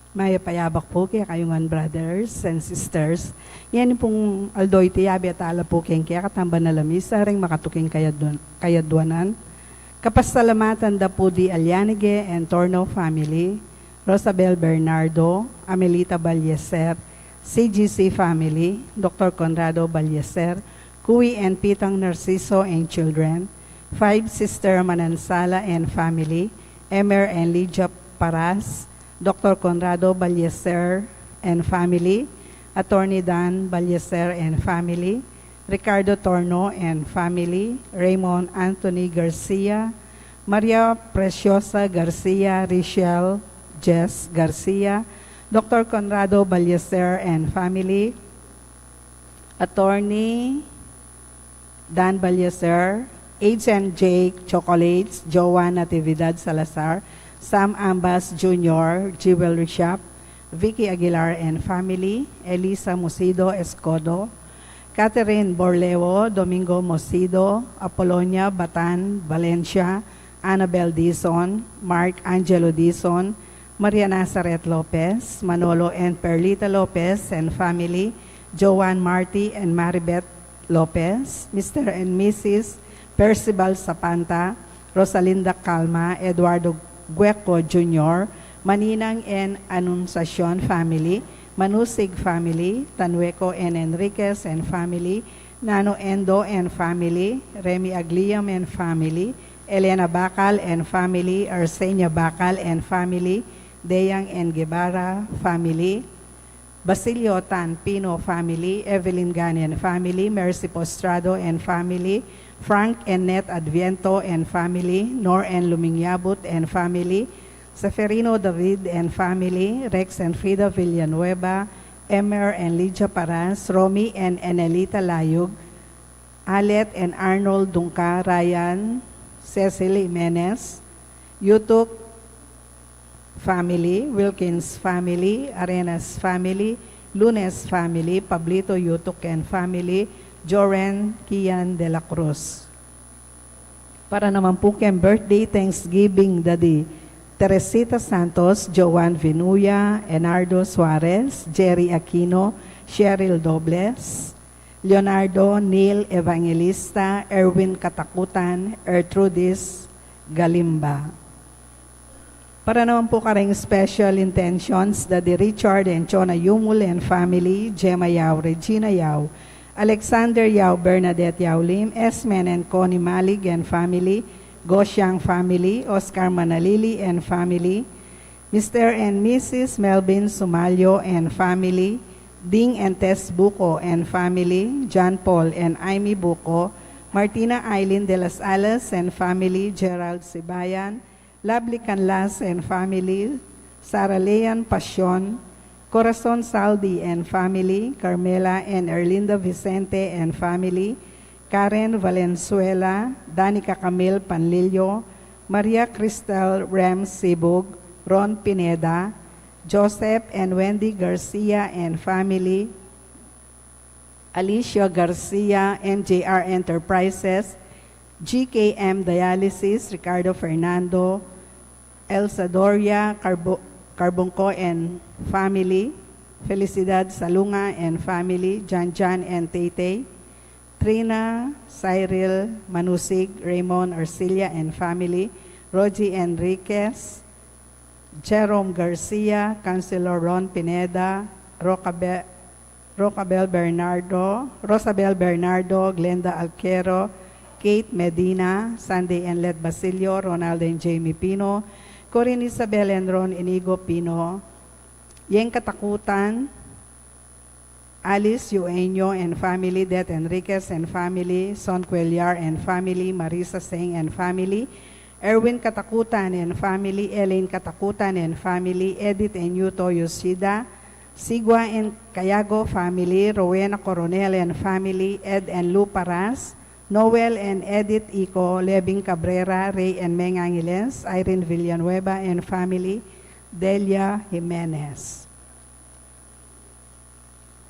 Maya payabak po kaya kayungan brothers and sisters. Yan pong aldoy tiyabi at ala po kaya katamba na lamisa ring makatuking kayadwanan. Kapasalamatan da po di Alyanige and Torno family, Rosabel Bernardo, Amelita Balyeser, CGC family, Dr. Conrado Balyeser, Kui and Pitang Narciso and children, 5 Sister Manansala and family, Emer and Lydia Paras, Dr. Conrado Balyeser and family, Attorney Dan Balyeser and family, Ricardo Torno and family, Raymond Anthony Garcia, Maria Preciosa Garcia, Richelle Jess Garcia, Dr. Conrado Balyeser and family, Attorney Dan Balyeser, H&J Chocolates, Joanne Natividad Salazar, Sam Ambas Jr., Jewelry Shop, Vicky Aguilar and family, Elisa Musido Escodo, Catherine Borleo, Domingo Mosido, Apolonia Batan, Valencia, Annabel Dizon, Mark Angelo Dizon, Maria Nazaret Lopez, Manolo and Perlita Lopez and family, Joanne Marty and Maribeth Lopez, Mr. and Mrs. Percival Sapanta, Rosalinda Calma, Eduardo Gueco Jr., Maninang and Anunciacion family, Manusig family, Tanueco and Enriquez and family, Nano Endo and family, Remy Agliam and family, Elena Bacal and family, Arsenia Bacal and family, Deyang and Guevara family, Basilio Tan Pino family, Evelyn Ganian family, Mercy Postrado and family, Frank and Net Adviento and family, Nor and Lumingyabut and family, Seferino David and family, Rex and Frida Villanueva, Emer and Lydia Paras, Romy and Enelita Layug, Alet and Arnold Dunca, Ryan, Cecily Jimenez, Yutuk family, Wilkins family, Arenas family, Lunes family, Pablito Yutuk and family, Joren Kian de la Cruz. Para naman po kayong birthday, Thanksgiving Daddy, Teresita Santos, Joan Vinuya, Enardo Suarez, Jerry Aquino, Cheryl Dobles, Leonardo Neil Evangelista, Erwin Katakutan, Ertrudis Galimba. Para naman po karing special intentions, Daddy Richard and Chona Yumul and family, Gemma Yao, Regina Yao, Alexander Yao, Bernadette Yao Lim, Esmen and Connie Malig and family, Gosyang family, Oscar Manalili and family, Mr. and Mrs. Melvin Sumalyo and family, Ding and Tess Buco and family, John Paul and Amy Buco, Martina Eileen de las Alas and family, Gerald Sibayan, Lovely Canlas and family, Sarah Leon Passion, Corazon Saldi and family, Carmela and Erlinda Vicente and family, Karen Valenzuela, Danica Camille Panlilio, Maria Cristel Rem Sibug, Ron Pineda, Joseph and Wendy Garcia and family, Alicia Garcia, MJR Enterprises, GKM Dialysis, Ricardo Fernando, Elsa Doria, Carbonco and family, Felicidad Salunga and family, Jan and Taytay, Trina, Cyril, Manusig, Raymond Arcilia and family, Rogie Enriquez, Jerome Garcia, Councilor Ron Pineda, Rosabel Bernardo, Glenda Alquero, Kate Medina, Sandy and Let Basilio, Ronaldo and Jamie Pino, Corinne Isabel and Ron Inigo Pino, Yeng Katakutan, Alice Eugenio and family, Det Enriquez and family, Son Cuellar and family, Marisa Seng and family, Erwin Katakutan and family, Elaine Katakutan and family, Edith and Yuto Yoshida, Sigua and Cayago family, Rowena Coronel and family, Ed and Lou Paras, Noel and Edith Ico, Lebing Cabrera, Ray and Meng Angeles, Irene Villanueva and family, Delia Jimenez.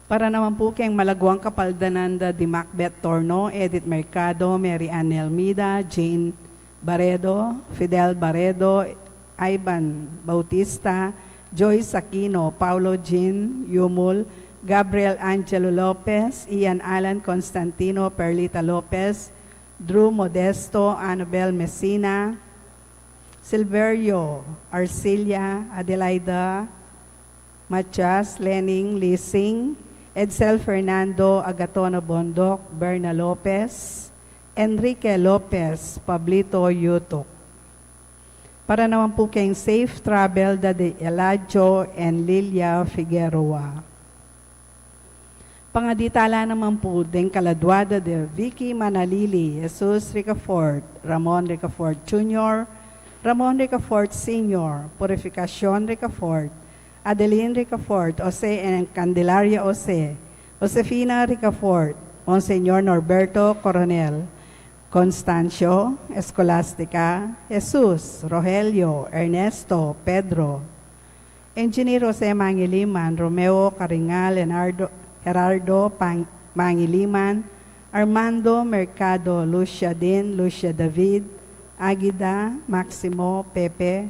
Para naman po kayong malagwang kapaldananda di Macbeth Torno, Edith Mercado, Mary Ann Elmida, Jane Baredo, Fidel Baredo, Ivan Bautista, Joyce Aquino, Paulo Jean Yumul, Gabriel Angelo Lopez, Ian Alan Constantino, Perlita Lopez, Drew Modesto, Annabel Messina, Silverio Arcilia, Adelaida Machas, Lening Lising, Edsel Fernando Agatono Bondok, Berna Lopez, Enrique Lopez, Pablito Yutok. Para naman po kayong safe travel de Eladio and Lilia Figueroa. Pangaditala naman po din Kaladuada de Vicky Manalili, Jesus Ricafort, Ramon Ricafort Jr., Ramon Ricafort Sr., Purificacion Ricafort, Adeline Ricafort, Jose and Candelaria Jose, Josefina Ricafort, Monseñor Norberto Coronel, Constancio, Escolastica, Jesus, Rogelio, Ernesto, Pedro, Engineer Jose Mangiliman, Romeo Caringal, Gerardo Mangiliman, Armando Mercado, Lucia Din, Lucia David, Aguida, Maximo, Pepe,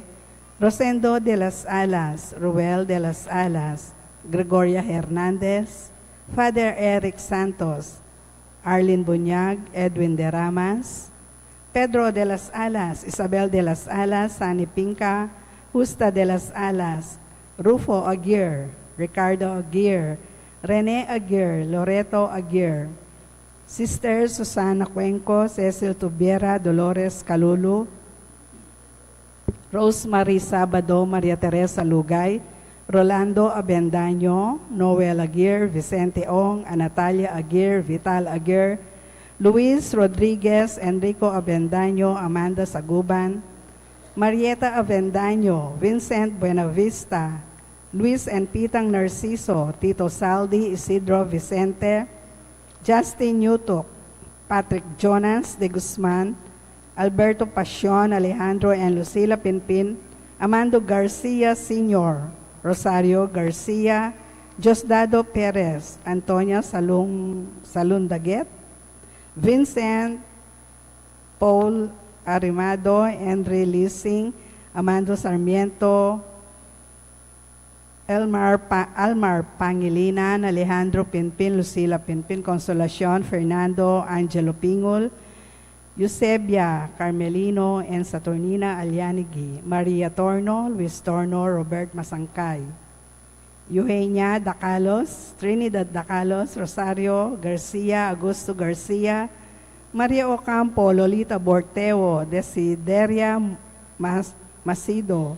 Rosendo de las Alas, Ruel de las Alas, Gregoria Hernandez, Father Eric Santos, Arlene Bunyag, Edwin de Ramas, Pedro de las Alas, Isabel de las Alas, Sani Pinca, Justa de las Alas, Rufo Aguirre, Ricardo Aguirre, Rene Aguirre, Loreto Aguirre, Sister Susana Cuenco, Cecil Tubiera, Dolores Calulu, Rosemary Sabado, Maria Teresa Lugay, Rolando Abendaño, Noel Aguirre, Vicente Ong, Natalia Aguirre, Vital Aguirre, Luis Rodriguez, Enrico Abendaño, Amanda Saguban, Marieta Abendaño, Vincent Buenavista, Luis and Pitang Narciso, Tito Saldi, Isidro Vicente, Justin Newtok, Patrick Jonas de Guzman, Alberto Pasion, Alejandro and Lucila Pinpin, Amando Garcia Sr., Rosario Garcia, Diosdado Perez, Antonia Salundaget, Vincent Paul Arimado, Henry Lising, Amando Sarmiento, Almar Pangilinan, Alejandro Pinpin, Lucila Pinpin, Consolacion, Fernando Angelo Pingol, Eusebia Carmelino, and Saturnina Alianigi, Maria Torno, Luis Torno, Robert Masangkay, Eugenia Dacalos, Trinidad Dacalos, Rosario Garcia, Augusto Garcia, Maria Ocampo, Lolita Borteo, Desideria Macido,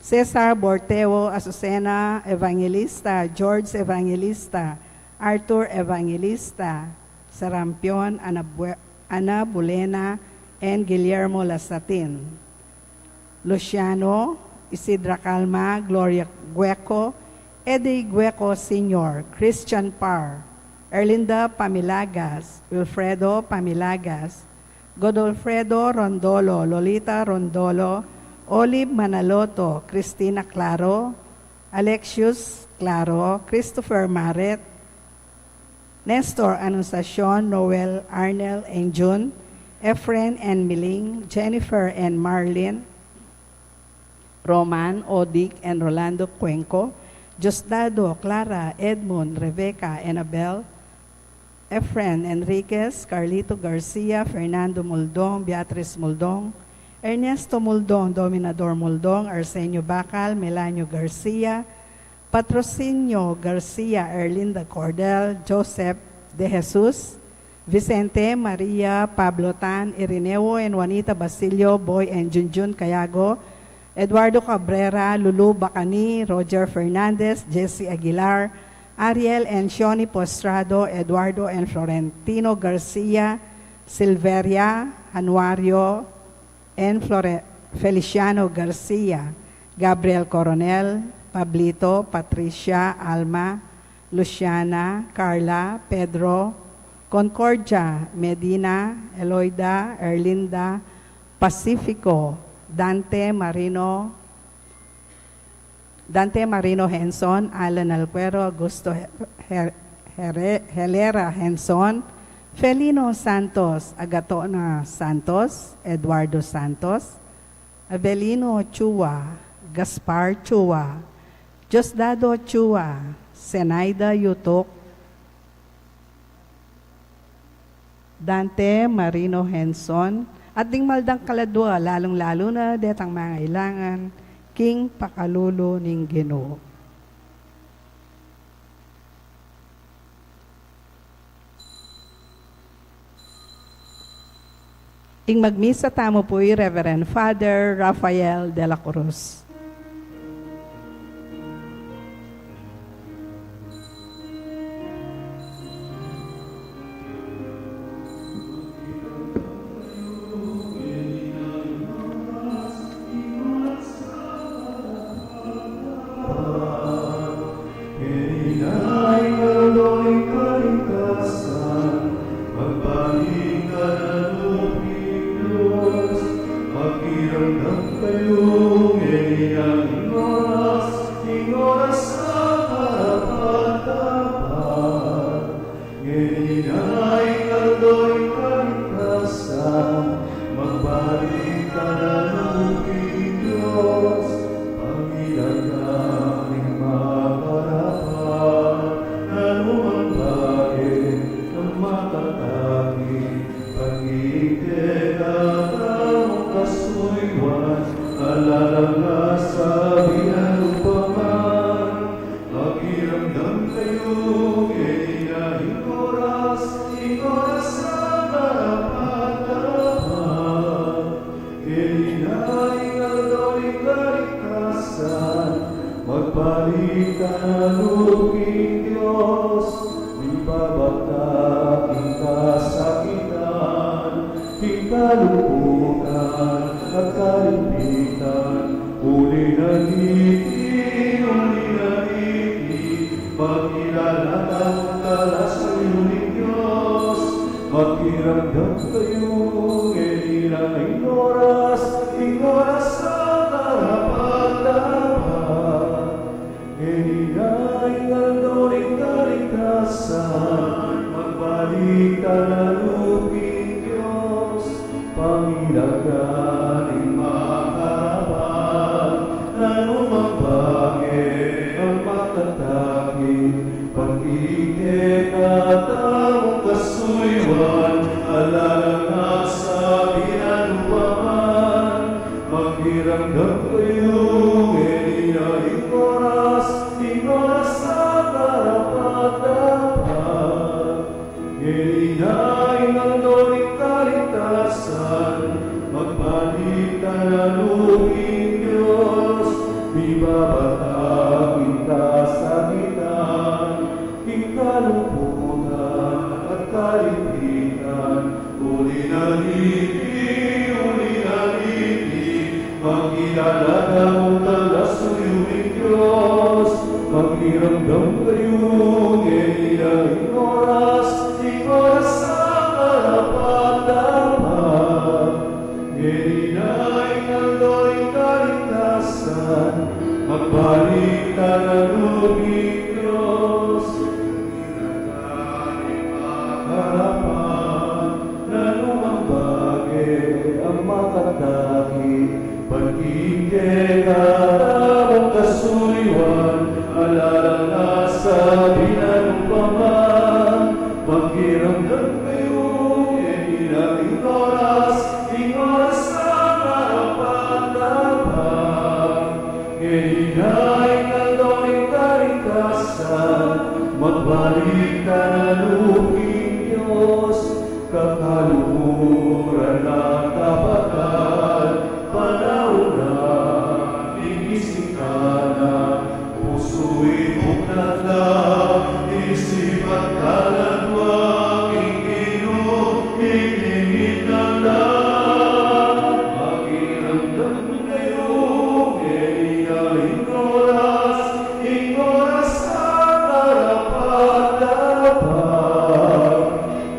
Cesar Borteo, Azucena Evangelista, George Evangelista, Arthur Evangelista, Sarampion, Ana Bulena, and Guillermo Lasatin. Luciano, Isidra Calma, Gloria Gueco, Eddie Gueco Sr., Christian Parr, Erlinda Pamilagas, Wilfredo Pamilagas, Godolfredo Rondolo, Lolita Rondolo, Olive Manaloto, Cristina Claro, Alexius Claro, Christopher Maret, Nestor Anunciacion, Noel Arnel and June, Efren and Miling, Jennifer and Marlene, Roman, Odic, and Rolando Cuenco, Diosdado, Clara, Edmund, Rebecca, Annabel, Efren Enriquez, Carlito Garcia, Fernando Muldong, Beatriz Muldong, Ernesto Muldong, Dominador Muldong, Arsenio Bacal, Melanio Garcia, Patrocinio Garcia, Erlinda Cordel, Joseph de Jesus, Vicente Maria Pablo Tan, Irineo and Juanita Basilio, Boy and Junjun Cayago, Eduardo Cabrera, Lulu Bacani, Roger Fernandez, Jesse Aguilar, Ariel and Shoni Postrado, Eduardo and Florentino Garcia, Silveria, Januario, and Feliciano Garcia, Gabriel Coronel, Pablito, Patricia, Alma, Luciana, Carla, Pedro, Concordia, Medina, Eloida, Erlinda, Pacifico, Dante Marino Henson, Alan Alcuero, Augusto Helera Henson, Felino Santos, Agatona Santos, Eduardo Santos, Abelino Chua, Gaspar Chua, Diosdado Chua, Zenaida Yutok, Dante Marino Henson, at ding maldang kaladwa, lalong-lalo na detang mga ilangan, King Pakalulo ning Ginoo. Ing magmisa tamo po'y Reverend Father Rafael de la Cruz.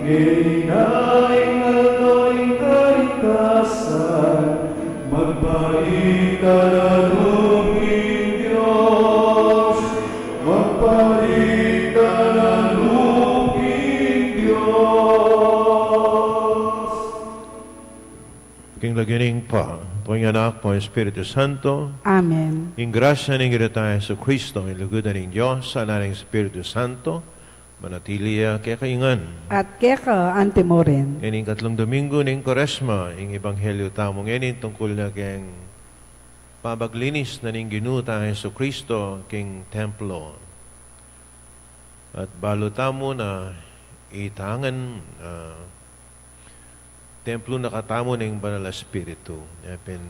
Ginay, king lagining pa, tuwing anak po, Espiritu Santo, Amen. in grasya ng tayo sa Kristo, in lugudan ng Diyos, sa naring Espiritu Santo, manatiliya kaya kaingan. At keka ante mo rin. Ining katlong Domingo ng Koresma, ing Ebanghelyo tamong inin tungkol na keng pabaglinis na ning ginuta sa Kristo king templo. At balo tamo na itangan templo na katamo ng Banal na Espiritu.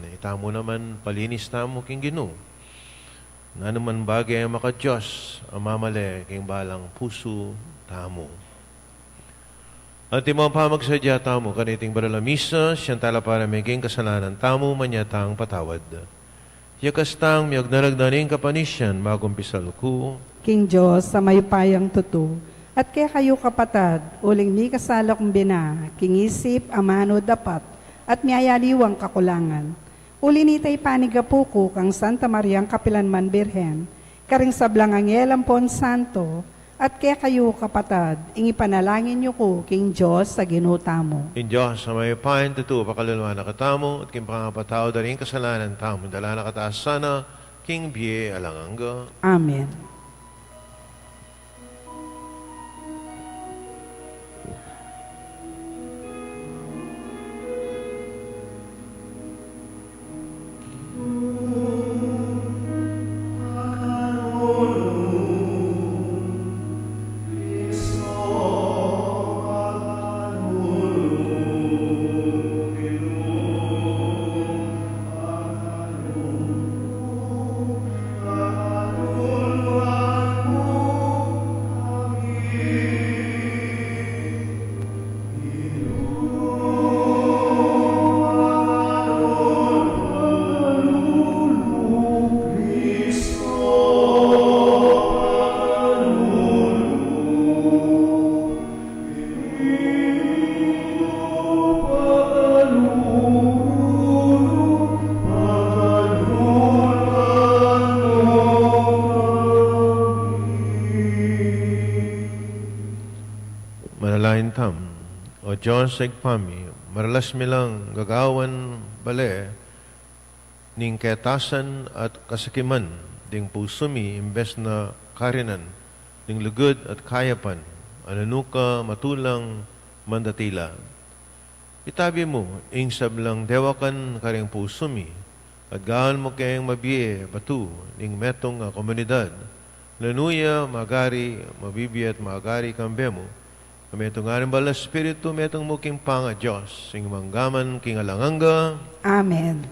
Itamo naman palinis tamo king Ginoo. Nga naman bagay ang maka-Diyos, ang mamali king balang puso tamo. At imong pamagsadya tamo, kaniting Banal na Misa, siyang tala para maging kasalanan tamo, manyatang patawad. Yakastang miyag naragdaning kapanisyan, magumpisal ko. King Diyos, sa mayupayang tutu, at kaya kayo kapatad, uling mi kasalok bina, kingisip, amano dapat, at miyayaliwang kakulangan. Uli nitay panigapuko kang Santa Mariang Kapilanman Birhen, karing sablang angelang pon santo, at kaya kayo kapatad, ingi panalangin niyo ko, King Diyos, sa ginutamo. In Diyos, sa may pahin tutu, pakaluluan na katamo, at king pangapatao daring kasalanan tamo, dala na kataas sana, King Bie Alanganga. Amen. Manalain tam, o Diyos agpami, maralas milang gagawan bale, ning ketasan at kasakiman, ding pusumi, imbes na karinan, ding lugod at kayapan, ananuka matulang mandatila. Itabi mo, ing sablang dewakan karing pusumi, at gaan mo kayang mabiye, batu, ning metong komunidad, lanuya, magari, mabibi at magari kambemo, metong aring bala Espiritu, metong muking panga Diyos, sing manggaman king alanganga. Amen.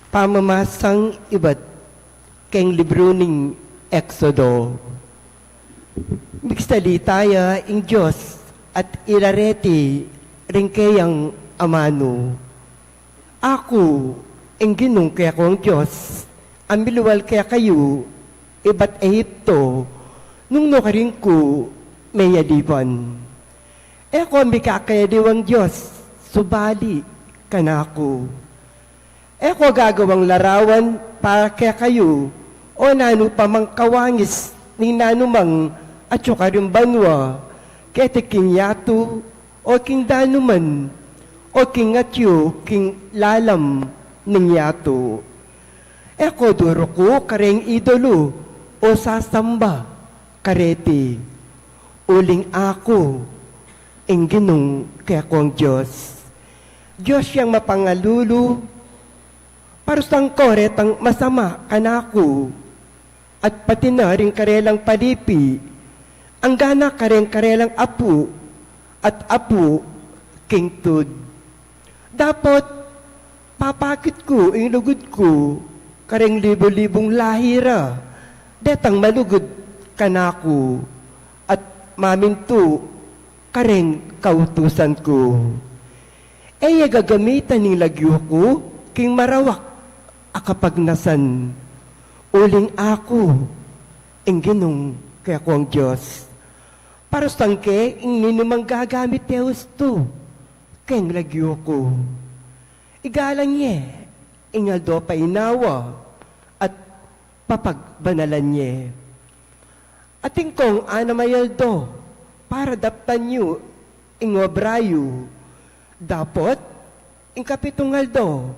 Pamamasang iba't keng libro ning Exodo. Migstalitaya ing Diyos at irareti ring kayang amano. Ako, ing ginong kaya ko ang Diyos, ang miluwal kaya kayo, iba't Ehipto, nung nukaring ko, may yadiban. Eko ang mikakayadiwang Diyos, subali ka na ako. Eko gagawang larawan para kaya kayo, o nano pamang kawangis ni nanumang at yung banwa, kaya king yato, o king danuman, o king atyo, king lalam ning yato. Eko duro ko kareng idolo o sasamba kareti. Uling ako ing ginong kaya kong Diyos. Diyos siyang mapangalulu parusang koretang masama kanako at pati na rin karelang palipi ang gana karelang apu at apu king tud. Dapat papakit ko ing lugod ko kareng libo-libong lahira, detang malugod kanako, at maminto kareng kautusan ko. Eya gagamitan ng lagyo ko, king marawak, akapagnasan, uling ako, ing ginong kaya ko ang Diyos. Para sangke, ing ninumang gagamit Deus to, keng lagyo ko. Igalang niya, ingaldo pa inawa at papagbanalan niya. Ating kong anamayaldo, para daptan nyo, ingobrayo. Dapot, ingkapitungaldo,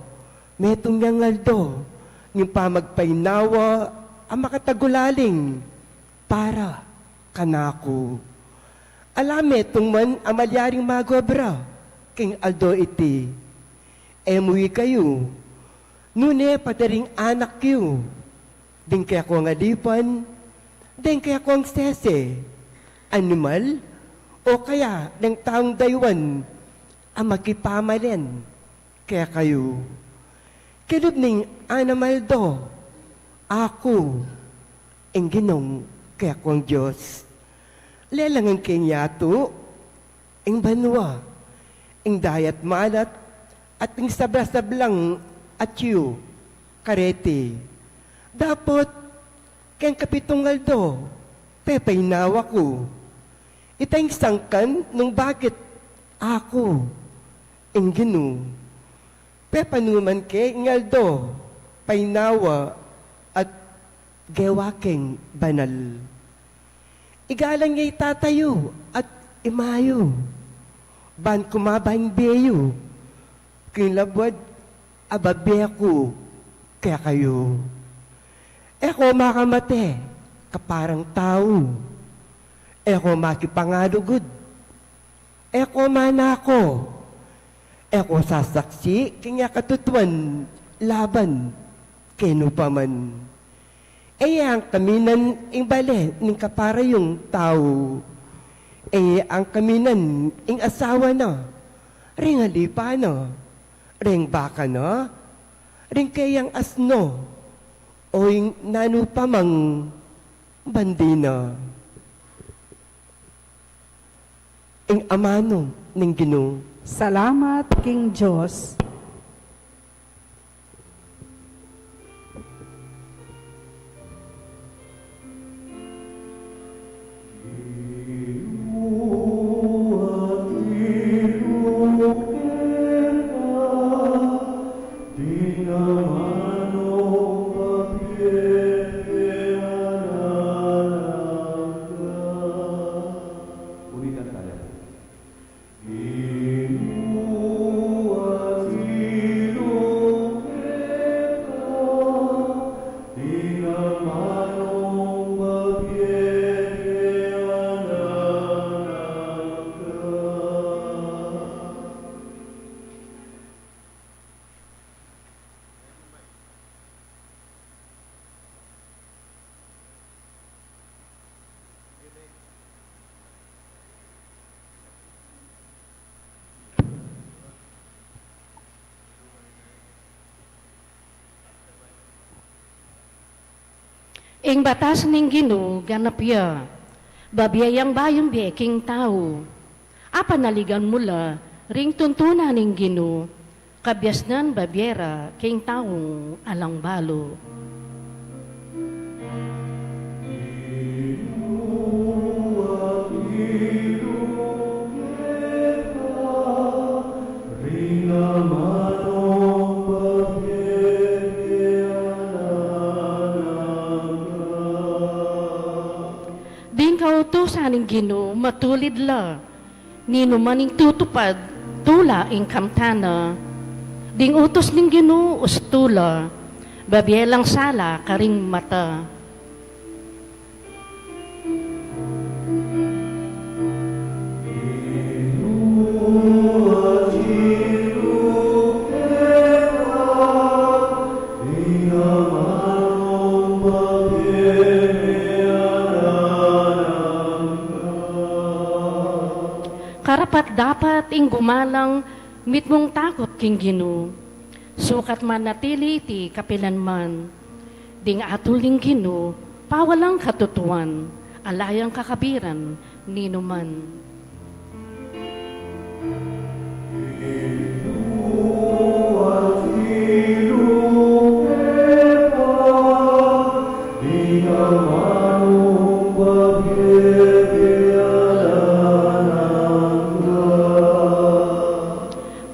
metungangaldo, yung pamagpainawa, ang makatagulaling, para kanako. Alame, tungman amalyaring magobra, king aldo iti. Emui kayo, nune padaring anak yu, din kaya ko nga dipan, din kaya ko ang sese, animal, o kaya ng taong daywan, ang makipamalen, kaya kayo. Kilubning anamaldo, ako, ang ginong kaya ko ang Diyos. Lelangan kenyato, ang banwa, ang dayat malat, at ang sabla-sablang at yu, karete. Dapat, kayang kapitungaldo, pepaynawa ko. Itang sangkan nung bakit ako, ang ginu. Pepanuman ke ngaldo, painawa, at gewaking banal. Igalang nga'y tatayo at imayo. Ban kumabang beyo. Kinlabwad ababe ko kaya kayo. Eko makamate kaparang tao. Eko makipangalugod. Eko manako. Eko sasaksi kanya katutuan laban keno paman. Ang kaminan ing bale ning kapara yung tao. Ang kaminan ing asawa na. Ring halipa na. Ring baka na. Ring kayang asno. O ing nanupamang bandina. Ing amano ning Ginoo. Salamat, King Diyos. Ing batas ning Ginoo ganapya, babiyayang bayang beking tao. Apa naligan mula, ring tuntuna ning Ginoo, kabyasnan babyera king taong alang balo. Ding kautusan ng Ginoo matulid la, nino maning tutupad, tula ing kamtana. Ding utos ng Ginoo ustula, babyelang sala karing mata. Karapat dapat ing gumalang mitmong takot king Ginoo. Sukat man natili ti kapilanman. Ding atul ning Ginoo, pawalang katutuan, alayang kakabiran, ninuman.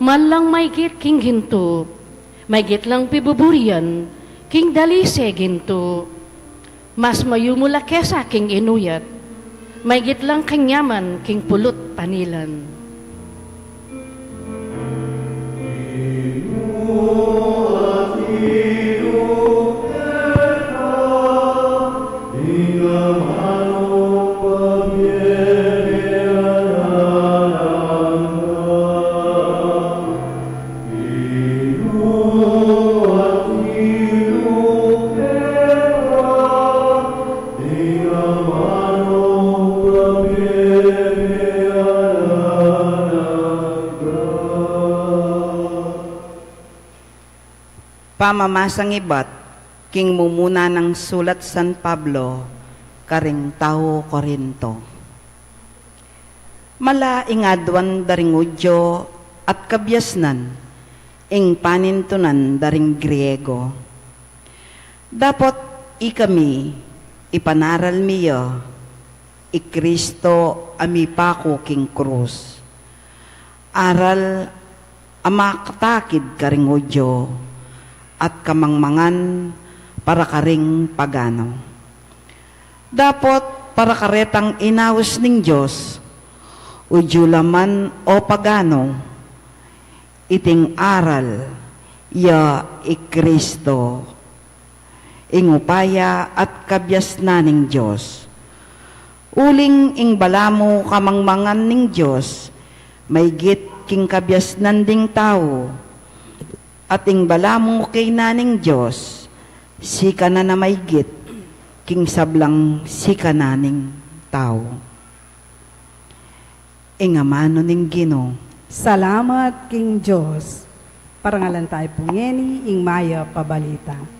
Malang may git king ginto, may git lang pibuburian, king dalise ginto. Mas mayumula kesa king inuyat, may gitlang kanyaman king pulot panilan. Pamamasang ibat, king mumuna ng sulat San Pablo, karing tao Korinto. Mala ingadwan daring Udyo at kabyasnan, ing panintunan daring Griego. Dapat ikami, ipanaral miyo, Kristo ami pako king krus. Aral amakatakid karing Udyo, at kamangmangan para karing pagano. Dapat para karetang inawas ning Diyos, Udyo laman o pagano, iting aral, ya Kristo, ingupaya at kabyasnan ning Diyos. Uling ing balamo kamangmangan ning Diyos, may git king kabyasnan ding tao, at ing balamo kay naning Diyos, sika na maygit, king sablang sika naning tao. Ing amano ning Ginoo, Salamat king Diyos. Parangalan tayo pungeni, ing maya pabalita.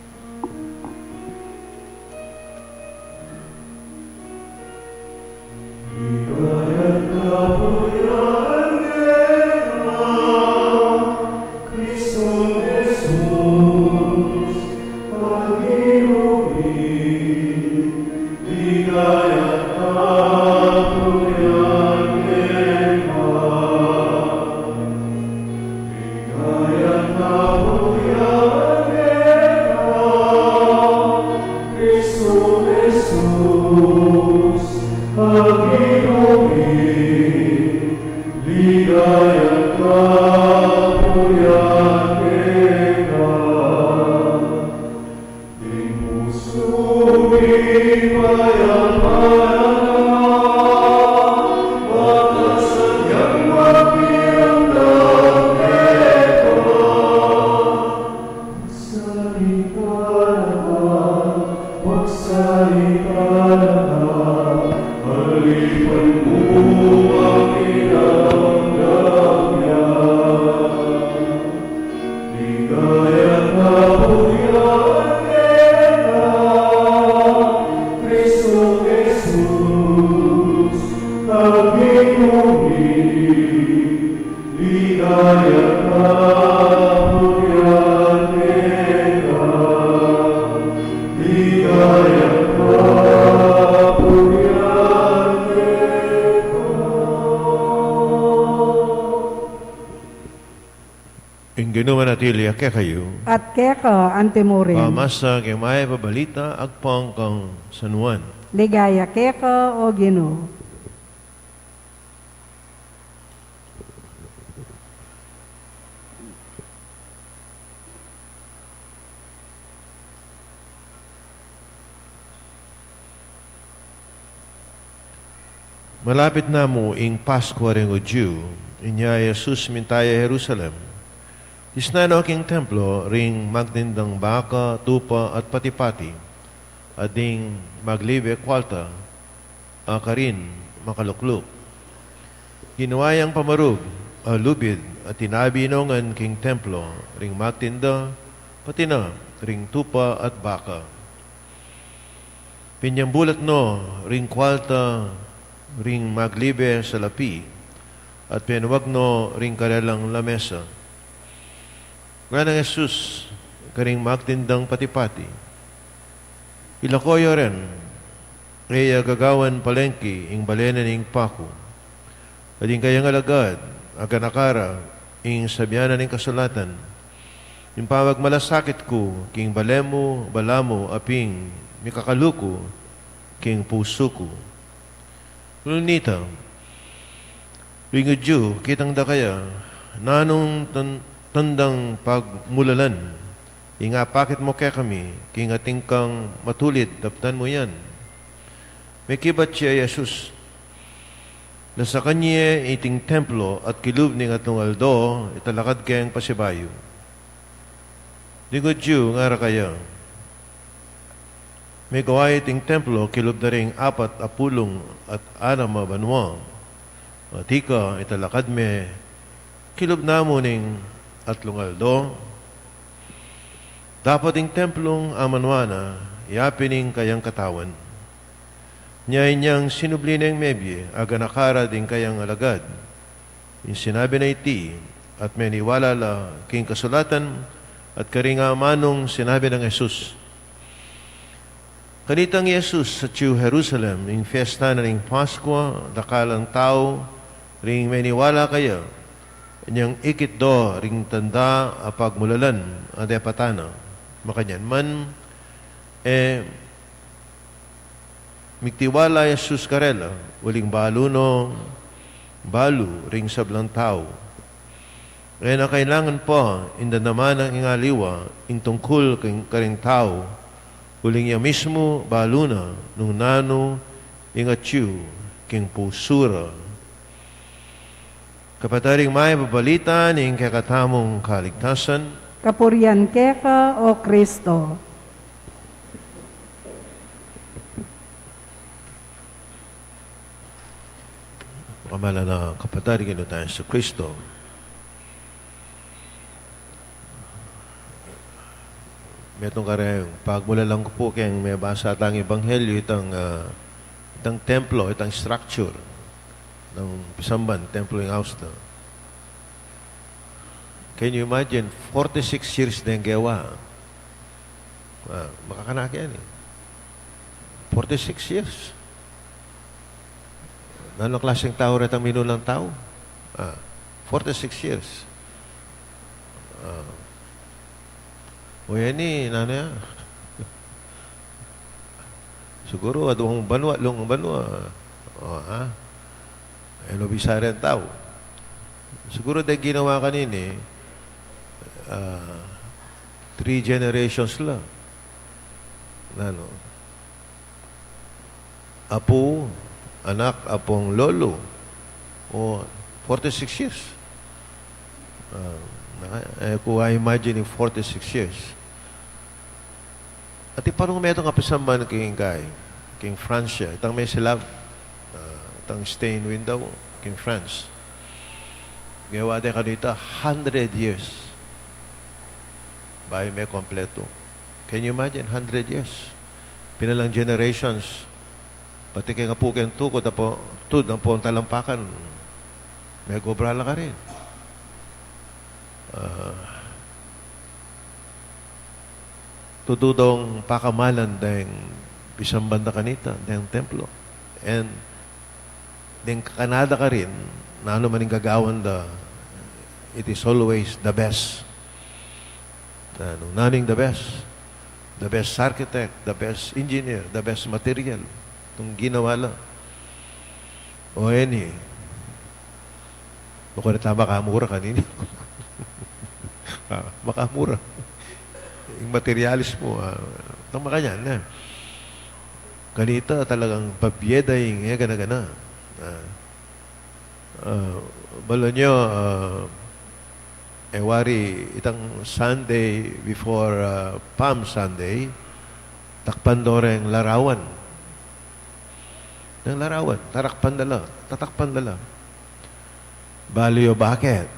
Manatili ake kayo, At keka antemurin, pamasa kay may babalita agpang kang sanuan. ligaya keka o Ginoo. Malapit na mo ing Pasko ring o Diyo, inya Jesus mintaya Jerusalem. Isnano king templo ring magtindang baka, tupa at patipati, ading maglibe kwalta, akarin makalukluk. Ginuwayang pamarug, lubid at tinabinongan king templo ring magtinda, pati na ring tupa at baka. Pinyambulat no ring kwalta, ring maglibe sa lapi, at pinuwag no ring karalang lamesa. Nga ng Jesus, karing magtindang patipati. Ilakoyo rin, kaya gagawan palengki ing balena ning pako. Ading kayang alagad, aganakara, ing sabyanan ning kasulatan. Impawag malasakit ko, king balemo, balamo, aping, mikakaluko king puso ko. Lunita, ringudyo, kitang da kaya, nanong tandang pagmulalan, inga pakit mo kaya kami, king ating kang matulid, daptan mo yan. May kibat siya, Jesus, na sa kanya iting templo at kilub ning atong aldo, italakad kayang pasibayo. Ringudyo, ngara kaya, may gaway ting templo, kilub na ring 40 at 6 banwa. At ika, italakad me, kilub na mo ning 3 aldo. Dapat ting templong amanwana, iapining kayang katawan. Nyay niyang sinubli ng mebye, aga nakara din kayang alagad. Yung sinabi na iti, at may niwala la king kasulatan, at karinga manong sinabi ng Jesus. Kanitang Jesus sa Tiyo Jerusalem, ing fiesta na ring Pasko, dakalang tao, ring may niwala kaya, niyang ikit do, ring tanda, apagmulalan, adepatana, makanyan man, miktiwala Jesus karela, uling baluno, balu, ring sablang tao. Kaya na kailangan po, inda naman ang ingaliwa, ing tungkol karing tao, uling niya mismo, baluna, nung nano, ingatyu, king pusura. Kapataring may babalita, ning kakatamong kaligtasan, Kapurian keka o Kristo. kamala na kapataring ino tayo sa Kristo. Metong kareng, pagmula lang ko po kayong may basa atang ebanghelyo, itang templo, itang structure ng Pisamban, templo ng house na. Can you imagine, 46 years na yung gawa. Makakanak yan eh. 46 years. Anong klaseng tao rin ang minulang tao? 46 years. O yan eh, nanay. Siguro, adong banwa, long banwa. Ano bisari ang tao. Siguro dahil ginawa kanini, 3 generations lang. Ano? Apo, anak, apong lolo. O 46 years. Kung I imagine 46 years. At iparong may itong kapisamban king kay King Francia. Itang may silab. Itang stain window. King France. Gawa din kanita 100 years. Bahay may kompleto. Can you imagine? 100 years. Pinalang generations. Pati kay nga po kayong tukod na po, tud ang po ang talampakan. May gobrala ka rin. Tududong pakamalan dahil isang banda kanita, dahil templo. And dahil Canada ka rin, na ano maning gagawan it is always the best. Naning the best. The best architect, the best engineer, the best material. Itong ginawa lang. O yan eh. Baka na tama kamura kanina. Makamura. Yung materialis mo, tama ka yan. Kanita talagang pabyeda yung gana-gana. Balo nyo, wari, itang Sunday before Palm Sunday, takpan doreng larawan. Ng larawan, tatakpan dala. Baliyo, bakit?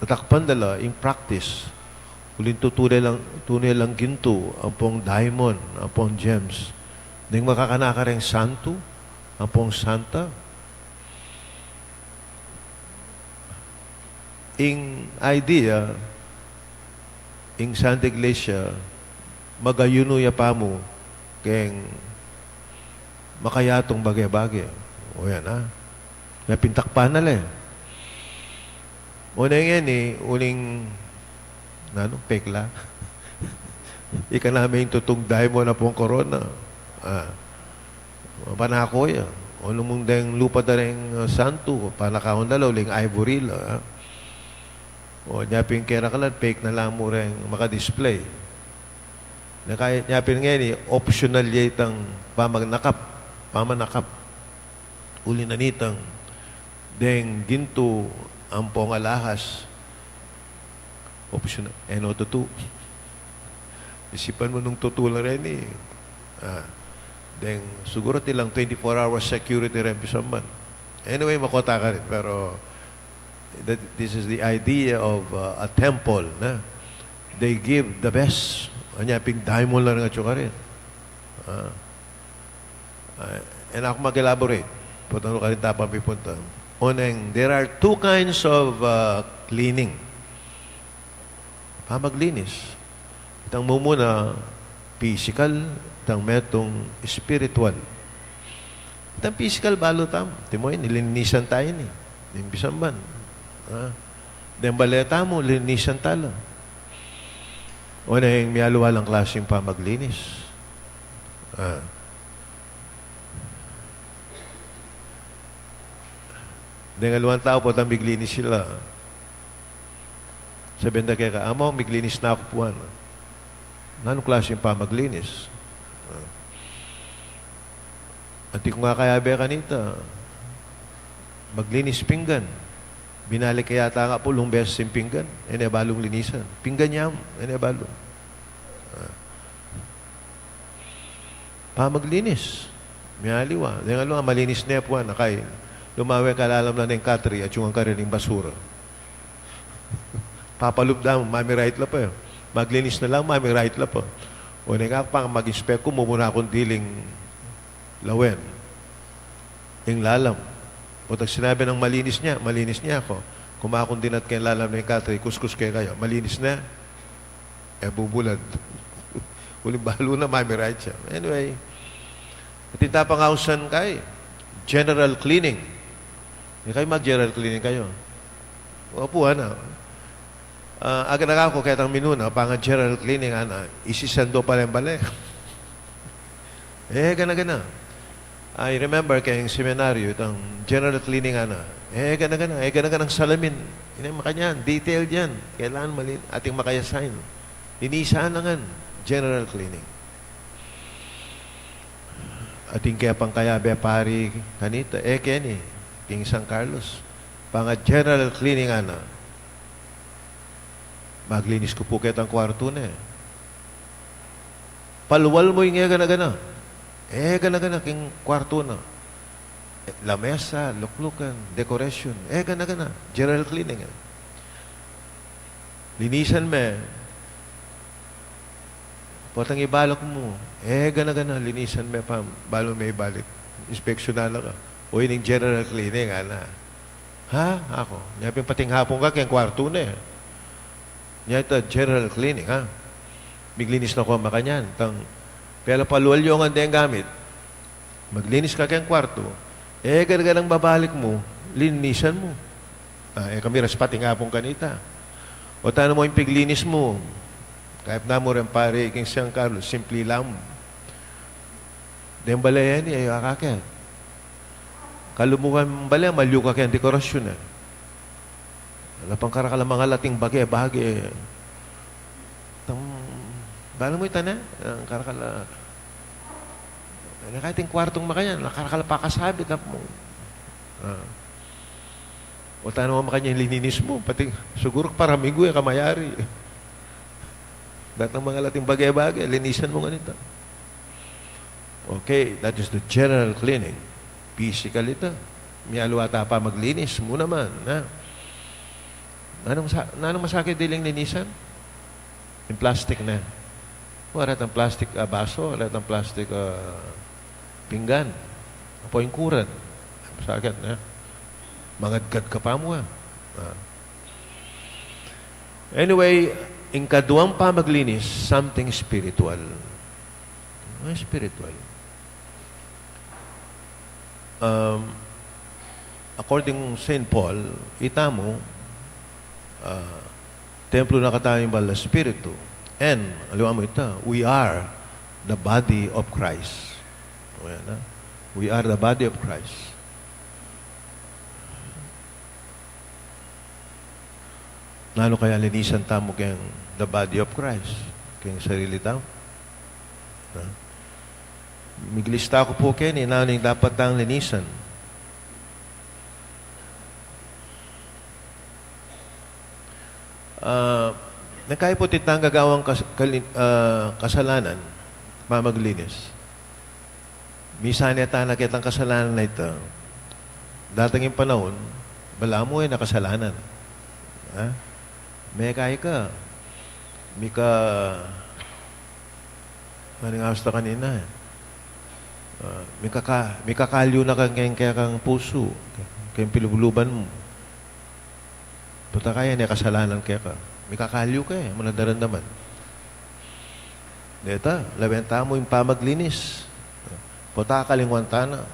Tatakpan dala, in practice, uling tunay lang ginto, ang pong diamond, ang pong gems. Nang makakanaka rin santo, ang pong santa. In idea, in Santa Iglesia, magayuno ya pa mo, keng makayatong bagay-bagay. O yan may pintakpan na lang. O na yan uling pekla. ika namin tutugday mo na pong korona. Panako ya. O mong deng lupa da rin santo, panakahon dalaw, ling ivory la. O nyapin kera kalat, fake na lang mo rin makadisplay. Na kaya nyapin ngayon, optional yatang pamanakap. Uli na nitang, deng ginto ang pong alahas. Optional. Eno tutu. Isipan mo nung tutulang rin eh. Then, siguro tilang 24-hour security rin pisaman. Anyway, makota ka rin. Pero, this is the idea of a temple. Na? They give the best. Anya, ping diamond lang nga ka rin. And ako mag-elaborate. Punta ka rin tapang pipunta. Unang, there are two kinds of cleaning. Pamaglinis. Itang mumuna, physical, itang metong spiritual. Itang physical, balo tam. Timoy, nilinisan tayo ni. Nimbisan man. Then baleta mo, linisan tala. O na yung miyaluwalang klaseng pamaglinis. Then aluang tao po, itang biglinis sila. Sabihin na kaya ka, amo, miglinis na ako puwan. Anong klaseng pamaglinis? At di ko nga kaya be kanita, maglinis pinggan. Binalik kaya ta nga pulong beses yung pinggan. Ene balong linisan. Pinggan niya, ene balong. Pamaglinis. Miyaliwa. Yung nga malinis na po na kay lumawi kalalam na ng katri at yung ang karining basura. Papalubda mo, mami right la pa yun. Maglinis na lang, mami right la pa. O nga pang mag-inspect ko, mumuna akong diling lawen. Yung lalam. O tag sinabi ng malinis niya ako. Kumakong din at kayo lalam na yung katri, kuskus kayo, malinis na. Bubulad. Uling balo na, mami right siya. Anyway, ititapangausan kayo. General cleaning. Hindi kayo mag-general cleaning kayo. Opo, aga na ako kaya tang minuna, pang general cleaning, isisando pa rin balik. Gana. I remember kayong seminaryo, itang general cleaning, gana salamin. Ini makanya, detailed yan. Kailangan ating makayasain. Linisan lang general cleaning. Ating kaya pang kaya be pari kanita, Kenny, King San Carlos. Pang general cleaning, maglinis ko po kahit ang kwarto na Paluwal mo yung gana-gana. Gana-gana king kwarto na. Lamesa, luklukan, decoration. Gana-gana. General cleaning. Linisan me. Potang ibalok mo. Gana-gana. Linisan me pa. Balo may balik. Inspeksyon na lang ka. O yun yung general cleaning. Ako. Nyapin pating hapon ka kayang kwarto na Nya ito, general cleaning, Miglinis na ko makanyan. Pero paluwal yung ang gamit. Maglinis ka kayang kwarto. Ganaganang babalik mo, linisan mo. Kami raspating hapon kanita. O tano mo yung piglinis mo. Kahit na mo rin pare, king San Carlos, simple lang. Dahil balayan niya, akakyan. Kalumukan balaya, malyo ka kayang dekorasyon Wala pang karakala mga lating bagay. Bala mo ito na? Ang karakala. Kahit yung kwartong makayan, nakarakala pa kasabi ka mo. O tayo naman makanya lininis mo. Pati siguro paramigo kamayari. Dahil ng mga lating bagay, linisan mo ganito. Okay, that is the general cleaning. Physical ito. May aluwata pa maglinis mo naman. Anong masakit diling linisan? Yung plastic na. Wala ang plastic baso, wala ang plastic pinggan. Apo yung kuran. Masakit na. Mangadgad ka pa mo. Anyway, yung kaduang pa maglinis, something spiritual. Spiritual. According St. Paul, itamo, templo na katayang bala Espiritu. And, alam mo ito, we are the body of Christ. O yan, ha? We are the body of Christ. Nano kaya linisan tamo kayang the body of Christ? Kayang sarili tamo? Ha? Miglista ko po kayo ni nano yung dapat tang linisan. Nakaya po titang gagawang kasalanan, mamaglinis. Misan yata nakitang kasalanan na ito. Dating yung panahon, bala mo nakasalanan. Ha? May kaya ka. Maning hasta kanina. May kakalyo na kaya kang puso. Kayang pilubuluban mo. Puta kaya niya kasalanan kaya ka. May kakalyo ka muna darandaman. Deta, labenta mo yung pamaglinis. Puta kalingwanta na.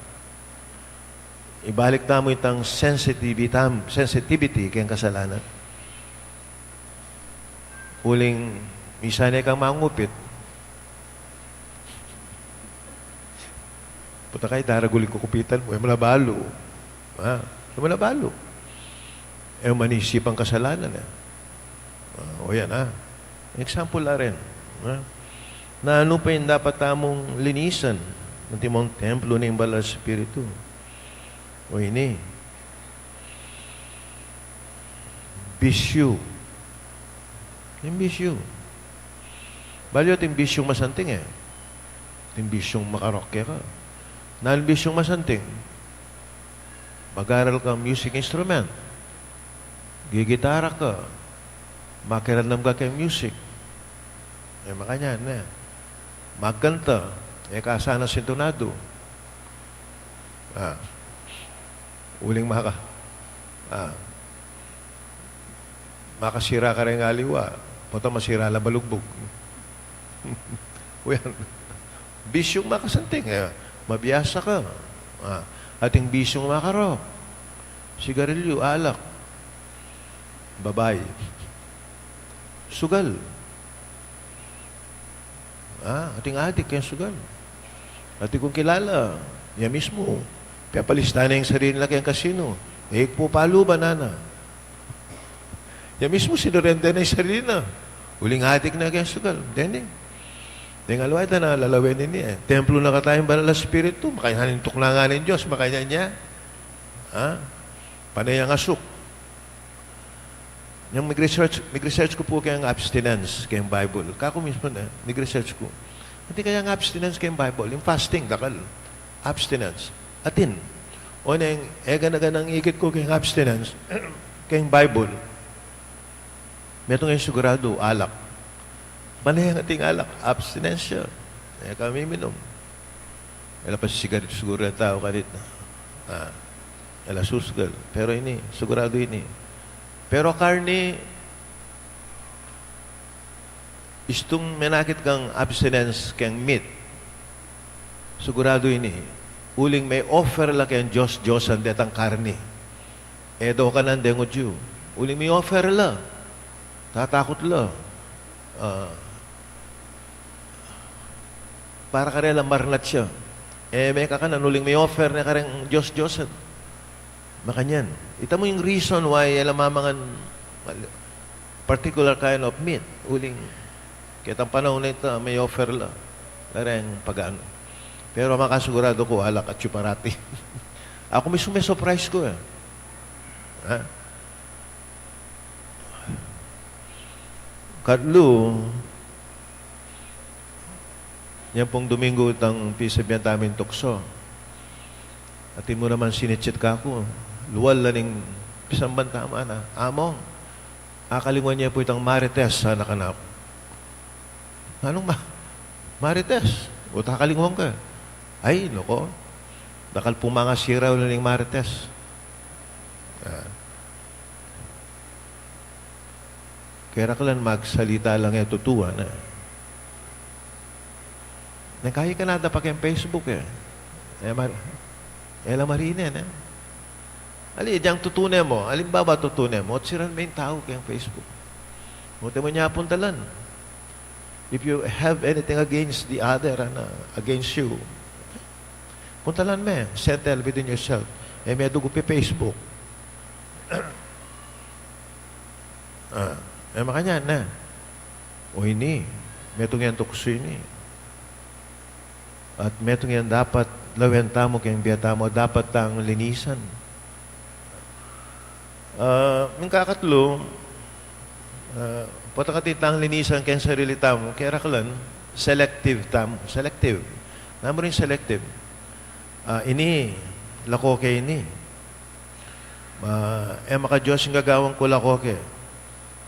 Ibalik na mo itang sensitivity kayang kasalanan. Uling, misan kang mangupit. Puta kayo, daraguling kukupitan mo. Malabalo. Malabalo. Manisip ang kasalanan. O yan, example na rin. Na ano pa yung dapat tamong linisan ng timong templo ng Banal na Espiritu. O ini. Bisyo. Yung bisyo. Baliw at yung bisyong masanting yung bisyong makarokya ka. Nahal bisyong masanting, mag-aral ka music instrument, gigitara ka, makiramdam ka kay music. Makanyan magkanta, kasana sintonado. Uling makasira ka rin aliwa. Punta masira la balugbog. Bisyong makasanting. Mabiyasa ka. Ating bisyong makarok. Sigarilyo, alak. Babae. Sugal. Ating adik kaya sugal. Ating kung kilala, niya mismo. Piyapalista na yung sarili na kayang kasino. Po palo banana. Yan mismo sinurenda na yung sarili na. Uling adik na kaya sugal. Dene. Deng alway na lalawin niya. Templo na katayang Banal na Espiritu. Makayanin tuklangan ng Diyos. Makaya niya. Panay ang asuk. Yung mag-research ko po kayang abstinence kayang Bible. Kako mismo na, mag-research ko. Hindi kayang abstinence kayang Bible. Yung fasting, dakal. Abstinence. Atin. O na yung ega-naga ng ikit ko kayang abstinence kayang Bible. Meron ngayon sigurado, alak. Panay ang ating alak. Abstinence siya. Kami minom. Ela pa sigarit siguro ang tao kalit na. Ela susgal. Pero ini, sigurado ini. Pero karni, istong menakit kang abstinence kang meat. Sigurado ini. Uling may offer la kang Diyos ang detang karni. Edo ka nang dengo Diyo. Uling may offer la. Tatakot la. Para ka rin lang marnat siya. May kakanan, uling may offer na ka rin Diyos-Diyosan. Makanyan. Ita mo yung reason why alam mamangan particular kind of meat. Uling, kitang panahon na ito, may offer la. Kareng pag-ano. Pero makasigurado ko, alak at chuparati. Ako mismo may surprise ko Kadlo, yan pong Domingo itang pisabihan namin tukso. Atin mo naman sinitsit ka ako. Luwal na ning pisang bantama na. Among, akalingon niya po itang Marites sa nakanap. Anong Marites? O takalingon ka. Ay, loko. Dakal po mga siraw na ning Marites. Kaya ka lang magsalita lang yung tutuwa na. Nagkaya ka nada pa kayong Facebook Ela marina Ali, diyang tutunan mo. Alimbawa tutunan mo. At siran may tao kayong Facebook. Muti mo niya puntalan. If you have anything against the other, against you, puntalan mo, settle within yourself. May dugo pi Facebook. Makanya na. O ini, metong yan tukso ini. At metong yan dapat lawenta mo kayong biyata mo, dapat tang linisan. Yung kakatlo, patakatitang linisan kayong sarili tamo, kaya raklan, selective tamo. Selective. Namo rin selective. Ini, lako kay ini. Maka Diyos yung gagawang ko lako kay.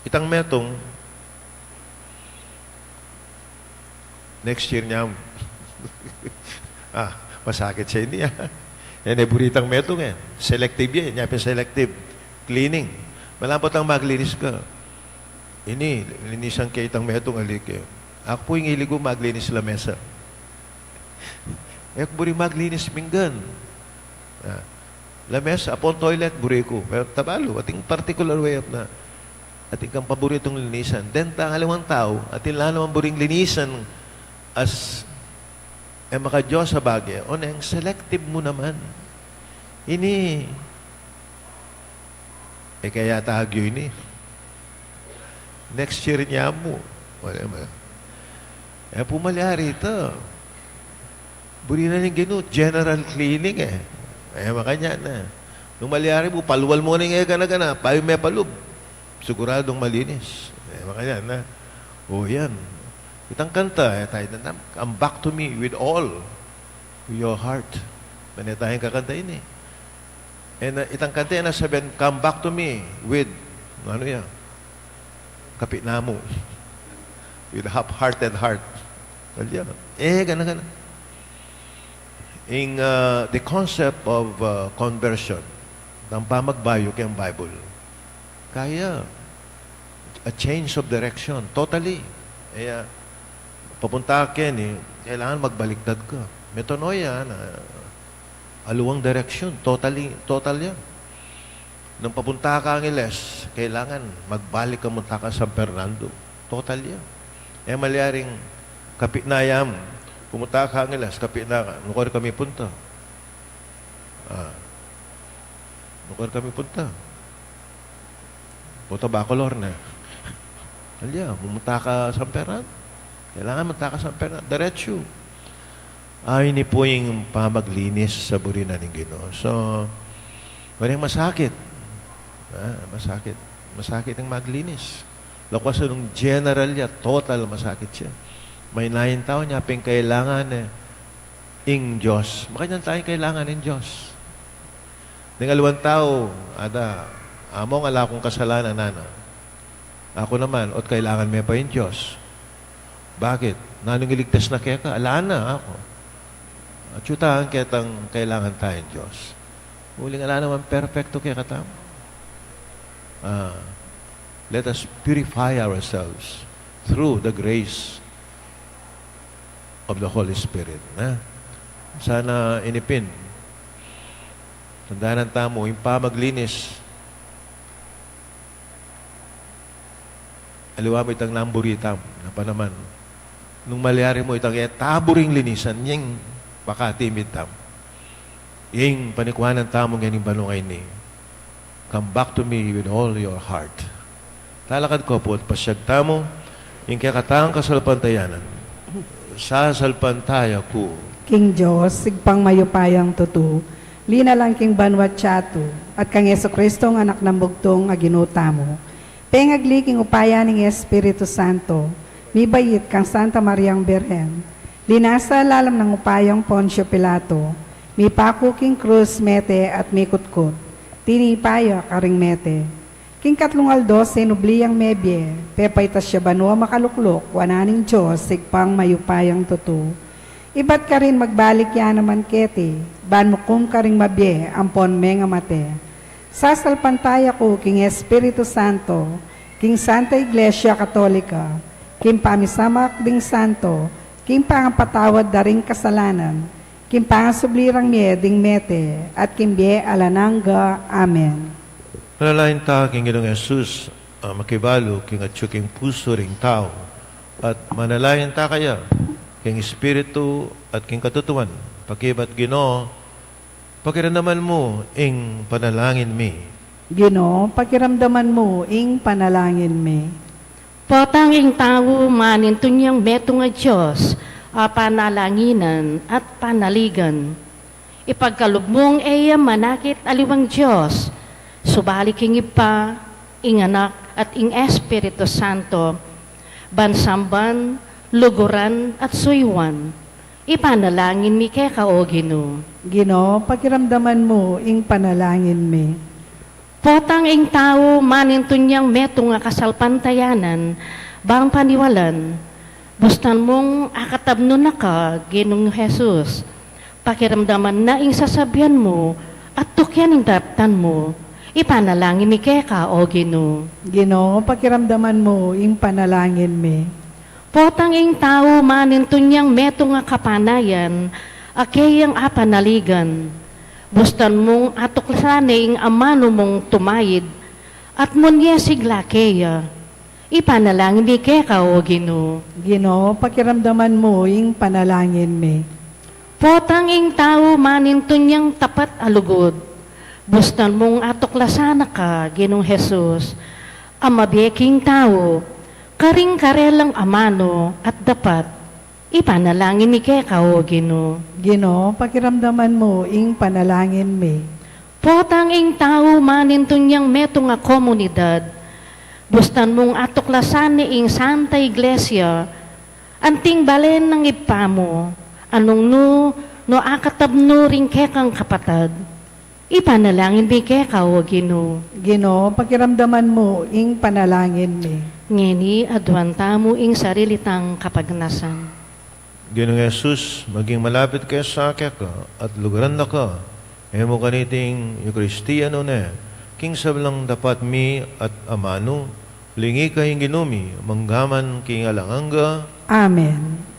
Itang metong, next year niya, masakit siya hindi. Yan ay buritang metong yan. Selective yan. Yan selective. Cleaning. Malampot ang maglinis ka. Ini, linisan kayo itang metong alik. Ako po yung iligo maglinis lamesa. Ako buri maglinis pinggan. Lamesa, upon toilet, buri ko. Pero tabalo, ating particular way of na ating kang paboritong linisan. Then, tangalawang tao, ating naman buring linisan as maka Diyos sa bagay. O nang selective mo naman. Ini, kaya tagyo ini. Next year niya mo. Wala. Pumalyari ito. Buri na yung gino, general cleaning makanya na. Nung malyari mo, paluwal mo na yung gana-gana, payo may palub. Siguradong malinis. Makanya na. Yan. Itang kanta, tayo na, come back to me with all your heart. Manay tayong kakanta ini. Itang kanta na sabihin, come back to me with, ano yan? Kapit na mo. With half-hearted heart. Kalya. Gana-gana. In the concept of conversion, ng pamagbayo kayang Bible, kaya a change of direction, totally. Papunta ka kailangan magbaliktad ka. Metanoia, aluwang direction, total yan. Nung papunta ka ang Iles, kailangan magbalik ka munta ka sa San Fernando. Total yan. Malyaring kapitnayam, pumunta ka ang Iles, kapitna ka, nukor kami punta. Nukor kami punta. Punta Bacolor na. Kalya, pumunta ka sa San Fernando. Kailangan munta ka sa San Fernando. Diretso. Ini po yung pamaglinis sa burinan ng Ginoo. So, walang masakit. Masakit. Masakit ang maglinis. Lakas nung general niya, total masakit siya. May 9 taon niya, kailangan ing Diyos. Makanya tayong kailangan ng Diyos. Ng 2 tao, among ala kong kasalanan, nana. Ako naman, at kailangan may pa yung Diyos. Bakit? Nanong iligtas na kaya ka? Ala na ako. At yutahan kitang kailangan tayong Diyos. Muling ala naman, perfecto kaya katama. Let us purify ourselves through the grace of the Holy Spirit. Sana inipin. Tandaan ng tamo, yung pamaglinis. Aliwa mo itang namburitam na pa naman. Nung malyari mo itang taburing linisan, yung pakatimid tam. Yung panikuhanan tamo ngayon yung balungay ni. Come back to me with all your heart. Talakad ko po at pasyag tamo, yung kakatang kasalpantayanan. Sasalpantaya ko. King Diyos, sigpang mayupayang tutu, lina lang king banwat chatu, at kang Yeso Kristo ang anak ng bugtong aginuta mo. Pengagli king upaya ng Espiritu Santo, mibayit kang Santa Mariang Birhen, linasa lalam ng upayang Poncio Pilato, mi paku king krus mete at mikutkot, tinipaya karing mete. King katlong aldo, sinubliyang mebye, pepaitas siya banwa makaluklok, wananing Diyos, sigpang mayupayang tutu. Iba't ka rin magbalik yan naman kete, banmukum ka rin mabye, ampon menga mate. Sasalpantaya ko, King Espiritu Santo, King Santa Iglesia Katolika, King Pamisamak ding Santo, King Pangapatawad daring kasalanan, King Pangasublirang ding mete, at King Bie Alananga. Amen. Malalain ta, King Ginoong Jesus, makibalo, King at King puso ring tao, at manalayan ta kaya king Espiritu at king katutuan. Pakibat Ginoo, pakiramdaman mo ing panalangin mi. Ginoo, pakiramdaman mo ing panalangin mi. Potang ing tao manintun niyang meto nga Diyos, a panalanginan at panaligan. Ipagkalubmong eya manakit aliwang Diyos, subalik ing ipa, ing anak at ing Espiritu Santo, bansamban, luguran at suywan. Ipanalangin mi kay kao Ginoo. Ginoo, pakiramdaman mo ing panalangin mi. Potang ing tao manintun niyang meto nga kasalpantayanan, bang paniwalan, bustan mong akatabno na ka, Ginong Jesus. Pakiramdaman na ing sasabihan mo at tukyan ing daptan mo, ipanalangin mi kay ka, o Ginoo. Ginoo, pakiramdaman mo ing panalangin mi. Potang ing tao manintun niyang meto nga kapanayan, akayang apanaligan. Bustan mong atuklasan ing amano mong tumayid, at munye siglakeya. Ipanalangin mi kay ka, o Ginoo. Ginoo, pakiramdaman mo ing panalangin mi. Potang ing tao manintun niyang tapat alugod. Bustan mong atuklasan ka, Ginong Jesus. Ang mabiyaking tao, karing karelang amano at dapat, ipanalangin mi kay ka, o Ginoo. Ginoo, pakiramdaman mo ing panalangin mi. Potang ing tao manintun niyang meto nga komunidad. Bustan mong atuklasan ni ing Santa Iglesia, anting balen ng ipamo, anong no akatabno ring kekang kapatad. Ipanalangin mi kay ka, o Ginoo. Ginoo, pakiramdaman mo ing panalangin mi. Ngeni adwanta mo ing sarilitang kapagnasan. Ginong Jesus, maging malapit kayo sa akin ka at lugaran na ka. Emo kaniting Eucharistia no ne, king sablang dapat mi at amano, lingi kayong ginumi, manggaman king alanganga. Amen.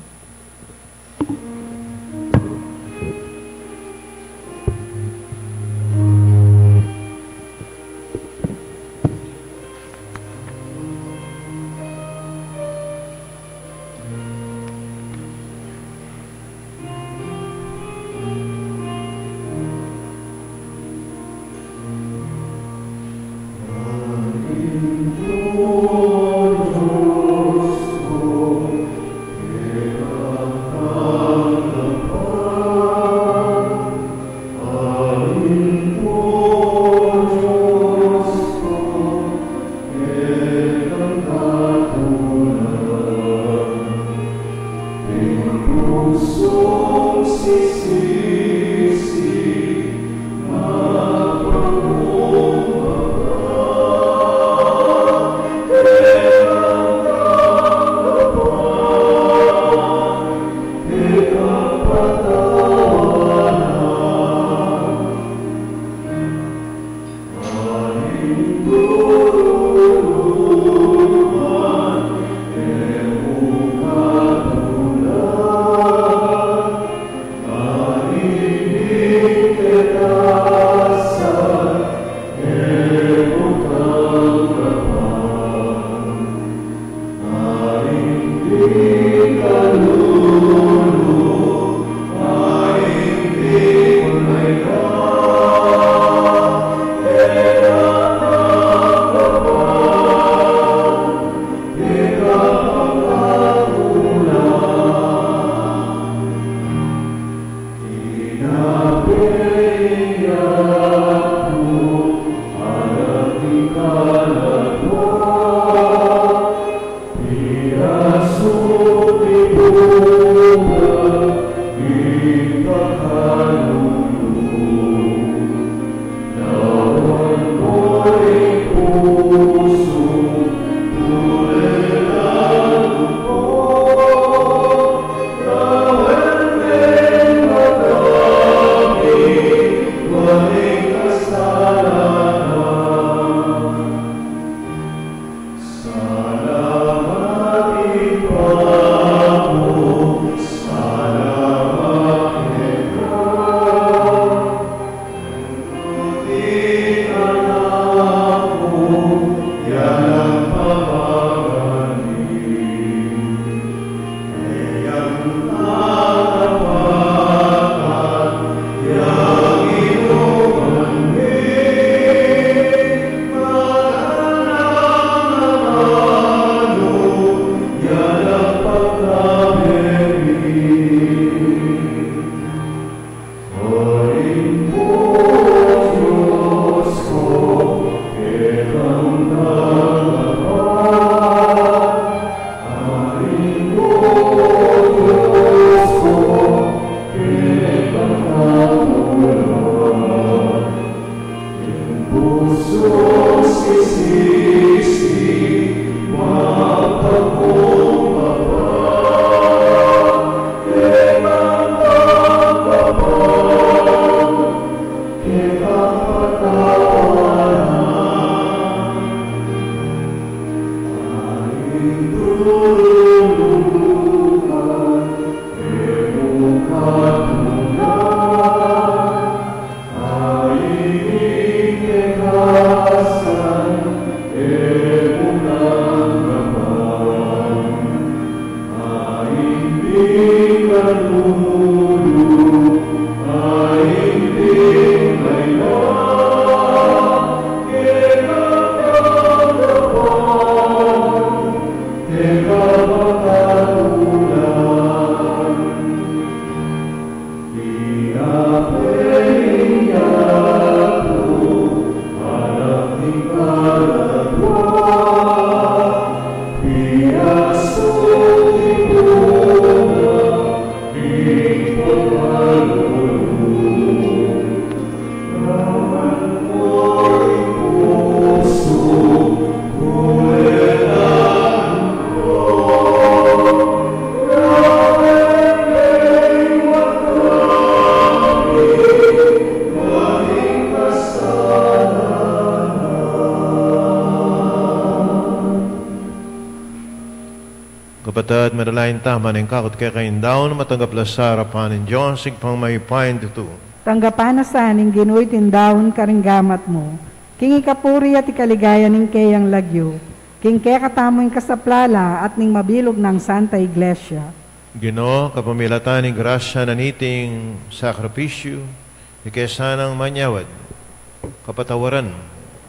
Kapatid, madalain tama ng kakot kaya kayong daon matanggap la sa harapan ng Diyos, sigpang may pain dito. Tanggapan na saning ginuit indawon karinggamat mo. King ikapuri at ikaligaya ning kayang lagyo. King kaya katamoy kasaplala at ning mabilog ng Santa Iglesia. Ginoo, kapamilatan ng grasya na niting sakripisyo, ikesanang manyawad, kapatawaran,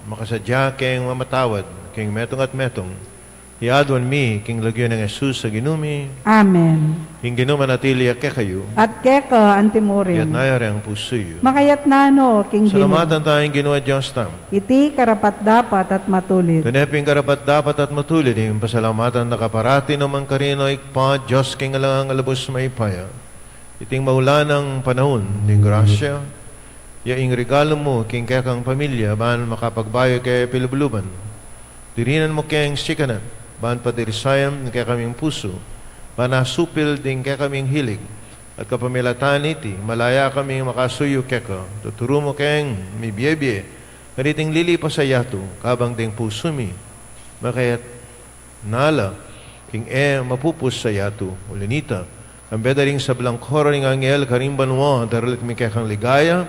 makasadya keng mamatawad, keng metong at metong, iadwan mi, king lagyo ng Jesus sa ginumi, Amen. king ginuman atili at kayo, At keka iyat antimurim. nayari ang pusoyo. Makayat nano, King Gino. Salamatan tayong ginawa Diyos tam. Iti karapat dapat at matulit. Tuneping karapat dapat at matulid, yung pasalamatan na kaparati naman karino ikpa, Diyos king alang alabos may paya. Iting maulan ng panahon, ng grasya, yaing regalo mo, king kekang pamilya, ban makapagbayo kay pilubuluban. Dirinan mo kayang sikanan, ban padirisayam, kaya kaming puso, ban nasupil din kaya kaming hilig, at kapamilatan iti, malaya kaming makasuyo keka, tuturo mo kayang may biye-biye, kaniting lilipas sa yato, kabang ding puso mi, makayat nala, king mapupus sa yato, ulinita, ang bedaring sa blangkoro ng angel, karimban mo, daralit mi kekang ligaya,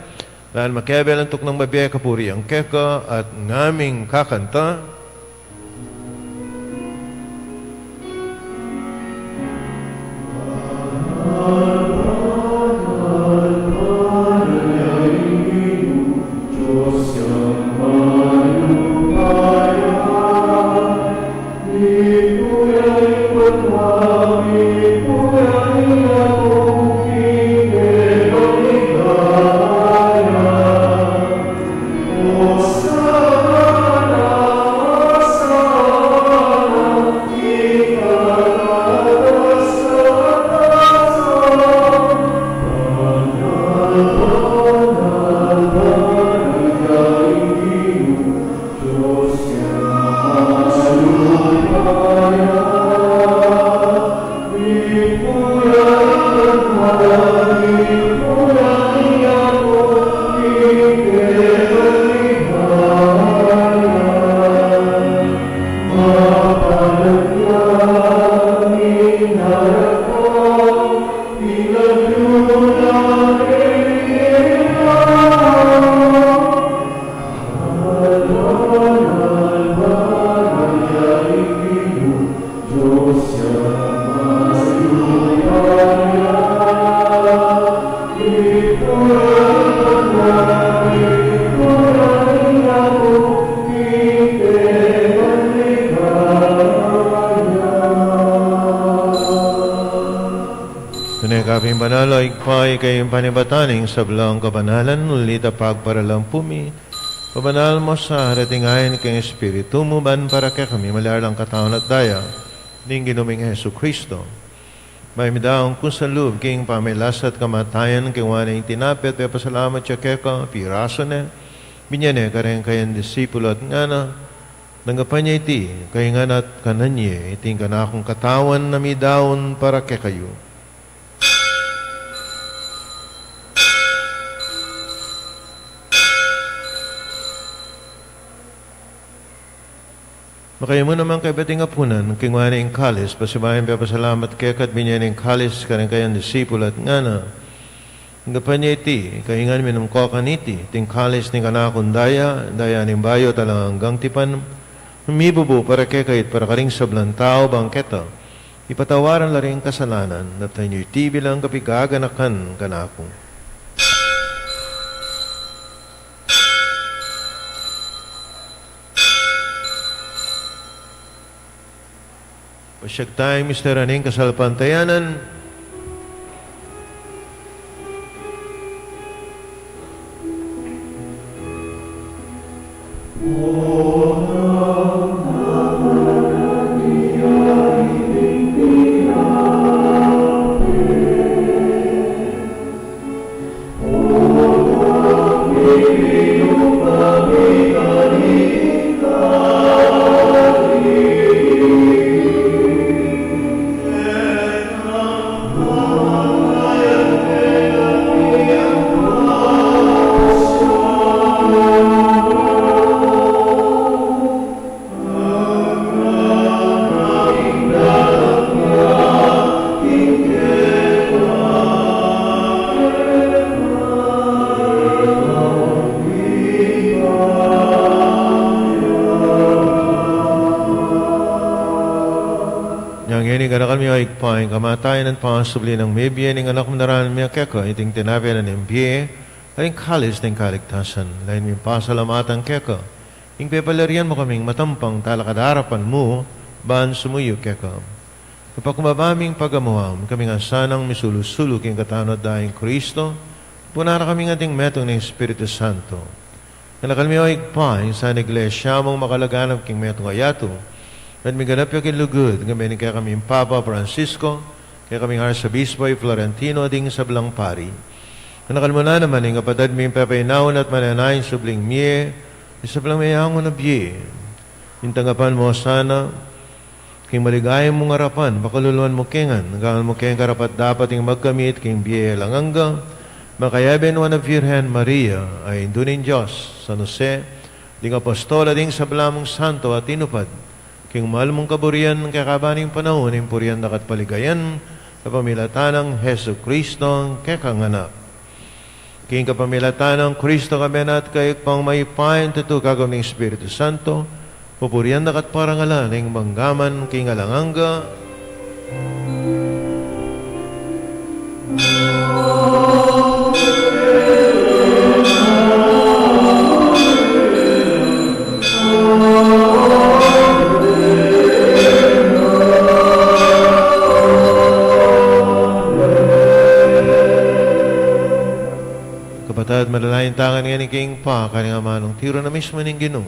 dahil makebel ang tuk ng mabiya kapuri ang keka, at ngaming kakanta, Kaping banalo, ikpay kayong panibataning sa belang kabanalan, ulita pagparalang pumi. Pabanal mo sa haratingayan kayong Espiritu mo ban para kay kami malalang katawan at daya, ning ginuming Heso Kristo. May midaong kung sa loob, king pamilas at kamatayan, kay wanay tinapit, may pasalamat siya keka, piraso na, binyane ka rin kayong disipulo at nga na, nanggapan niya iti, kay nga na't kananye, iting kanakong katawan na midaon para kay kayo. Makayo mo naman kay bating apunan, kingwani ang kalis, pasibayan pa pasalamat kaya kat binyan ang kalis, karang kayang disipulo at nga na. Ngapan niya iti, kaingan minum ko kaniti, ting kalis ni kanakon daya ning bayo talang hanggang tipan, humibubo para kay kahit para karing sablang tao bangketa, ipatawaran la rin kasalanan, na tayo iti bilang kapigaganakan kanakong. Pasyag tayo, Mr. Aning kasalpantayanan. Yang ini kada kami ay paing kamatayan at pangasubli ng mebye ng anak manaran miya keko iting tinabi na ng biye ay kalis ng kaligtasan lain mi pasalamatan keko ing pepalarian mo kaming matampang talakadarapan mo ban sumuyo keko kapag kumabaming pagamuham kaming asanang misulusuluk ing katanod dahil Kristo punara kaming ating metong ng Espiritu Santo kanakalmi ay paing sa iglesia mong makalaganap king metong ayato. At may ganap yung kinlugod, ngayon kaya kami Papa Francisco, kaya kami Arsobispo Florentino ding sablang pari. Kanakal mo na naman, yung kapatid may papainaon at mananayin subling miye, sablang mayangon na biye. Yung tangapan mo sana, king maligayang mong harapan, pakaluluan mo kengan, hanggang mo kengan karapat dapat yung magkamit, king biye langanga, makayaben mo na Virgen Maria, ay indunin Diyos, San Jose, ding apostola ding sablamong santo at tinupad, king mahal mong kaburian ng kakabaning panahon, yung purian nakat paligayan, kapamilatan ng Heso Kristo, kakanganak. King kapamilatan ng Kristo kami at kayik pang may pain, tuto kagam ng Espiritu Santo, pupurian nakat parangalan, ng manggaman, king alanganga, kapatid, malalaking tangan nga ni King Pa, kanyang manong tiro na mismo ng Ginoo.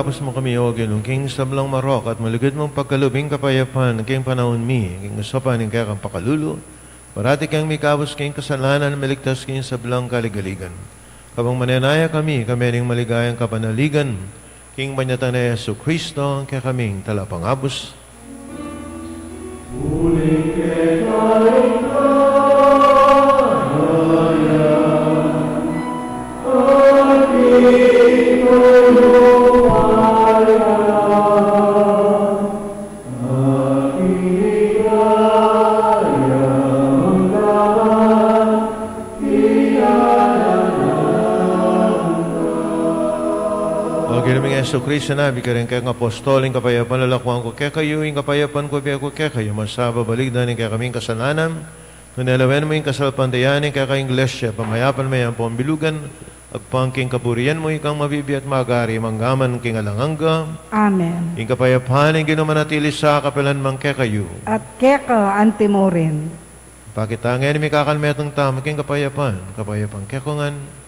kapos mo kami, O Ginong, king sablang marok at maligid mong pagkalubing kapayapan, king panahon mi, king usapan, king kaya kang pakalulu, parati kang may kapos king kasalanan, maligtas king sablang kaligaligan. Kapag mananaya kami ring maligayang kapanaligan, king banyatan na Yesu Kristo, kaya kaming talapangabos. O ginaming Yesu Kristo na, bikarin kayong apostoling kapayapan, lalakuan ko kaya kayo, yung kapayapan ko, biya ko kaya kayo, masaba baligdan, kaya kaming kasalanan, tunelawen mo yung kasalpandayanin, kaya kayong iglesia, pamayapan mo yan po ang bilugan, agpangking kapurian mo, ikang mabibi at magari, manggaman king alangangga, Amen. yung kapayapan, yung ginumanatili sa kapilan mang kaya kayo. At keka antimorin. Pakitangin, may kakalmetong tama, king kapayapan kaya ko ngan,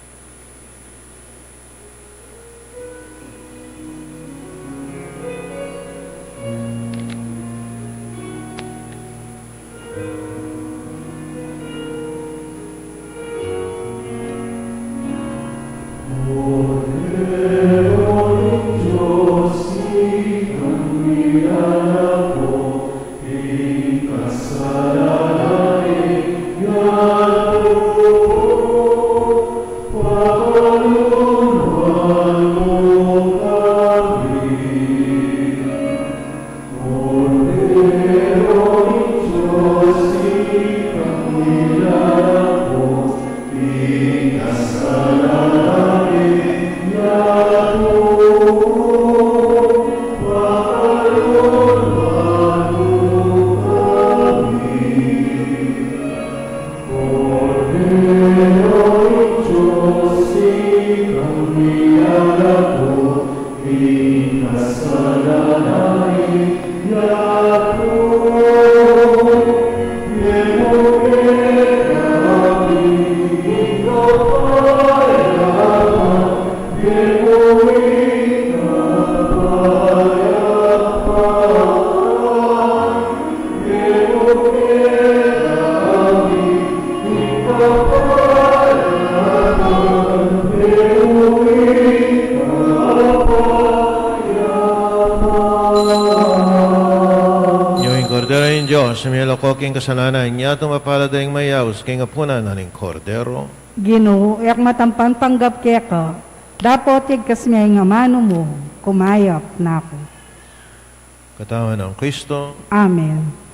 king kasalanan niya tumapaladaing mayaws king apuna naning kordero. Ginoo, yak matampan panggap keka. Dapat igkas nga nga mano mo, kumayap na ako. Katawan ng Kristo. Amen.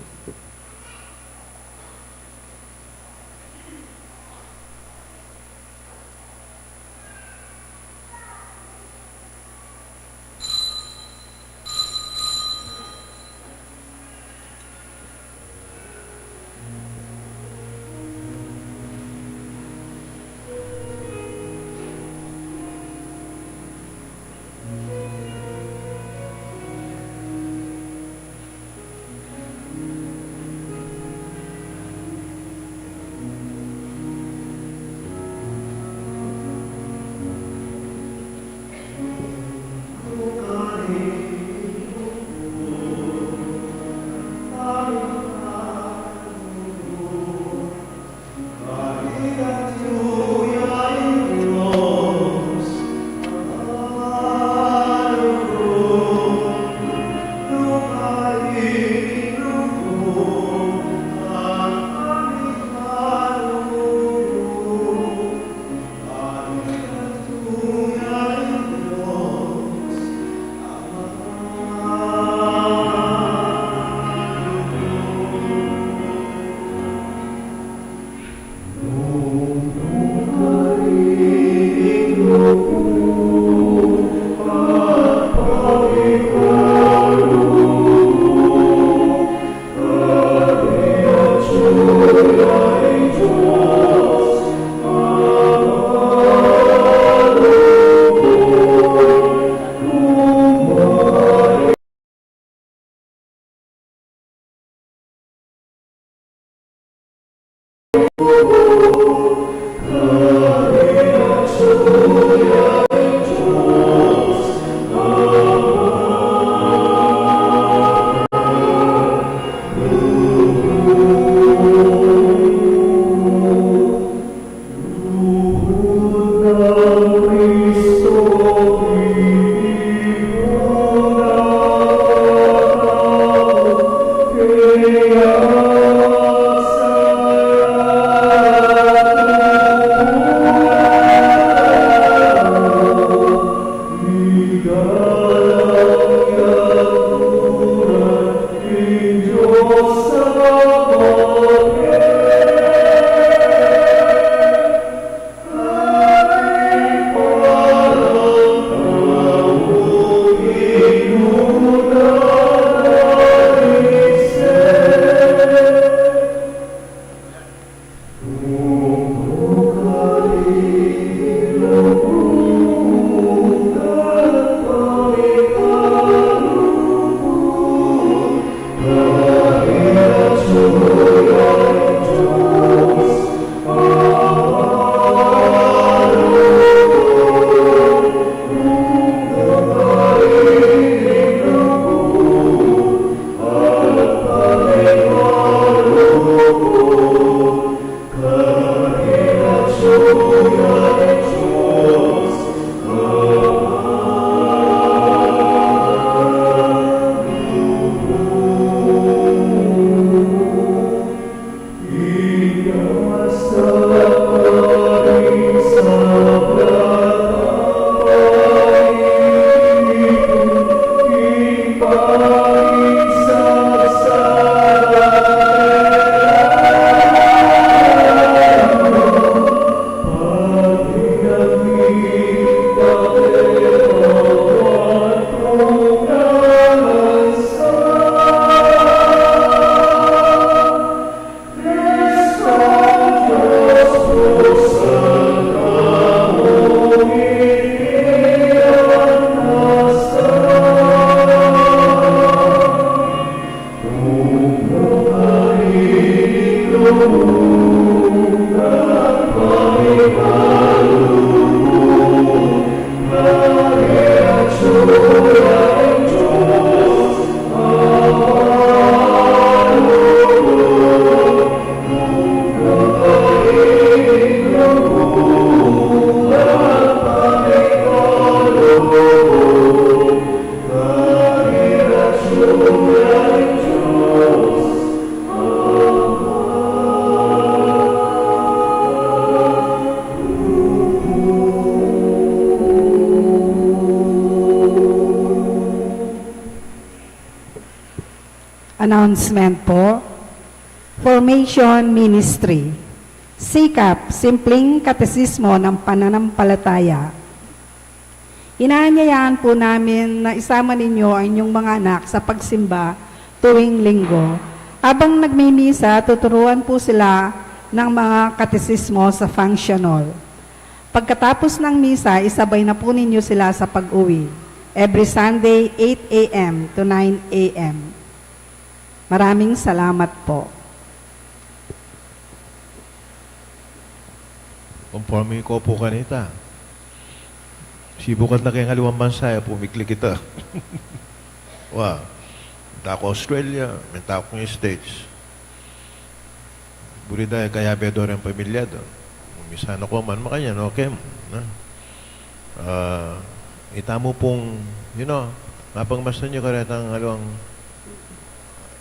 announcement po. Formation Ministry. Sikap, simpleng katesismo ng pananampalataya. Inaanyayahan po namin na isama ninyo ang inyong mga anak sa pagsimba tuwing linggo. Habang nagmimisa, tuturuan po sila ng mga katesismo sa function hall. Pagkatapos ng misa, isabay na po ninyo sila sa pag-uwi. Every Sunday, 8 a.m. to 9 a.m. Maraming salamat po. Conforme ko po kanita. Sibukat na kayong aliwang bansa, pumikli kita. Wow. Minta ko Australia, minta ko yung States. Burida, kaya bedo rin pamilya doon. Misano ko man makanya, okay mo. Ita mo pong, mapangmastan nyo karetang aliwang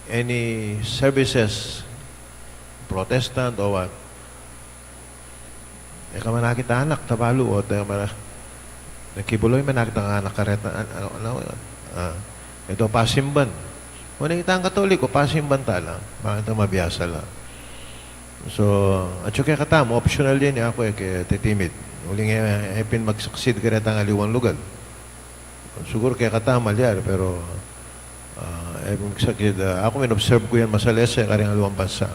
any services, Protestant o what. Manakita anak, tabalo o nakibuloy manakita ang anak kareta. Ito pasimban. Kung nakita ang Katoliko, pasimban tala. Bakit mabiyasa lang. So, at yung kaya katam, optional din ako kaya titimid. Uling epin mag-succeed kareta ang aliwang lugar. Siguro kaya katam malyar, pero ako min-observe ko yan masalesa karing aliwang bansa.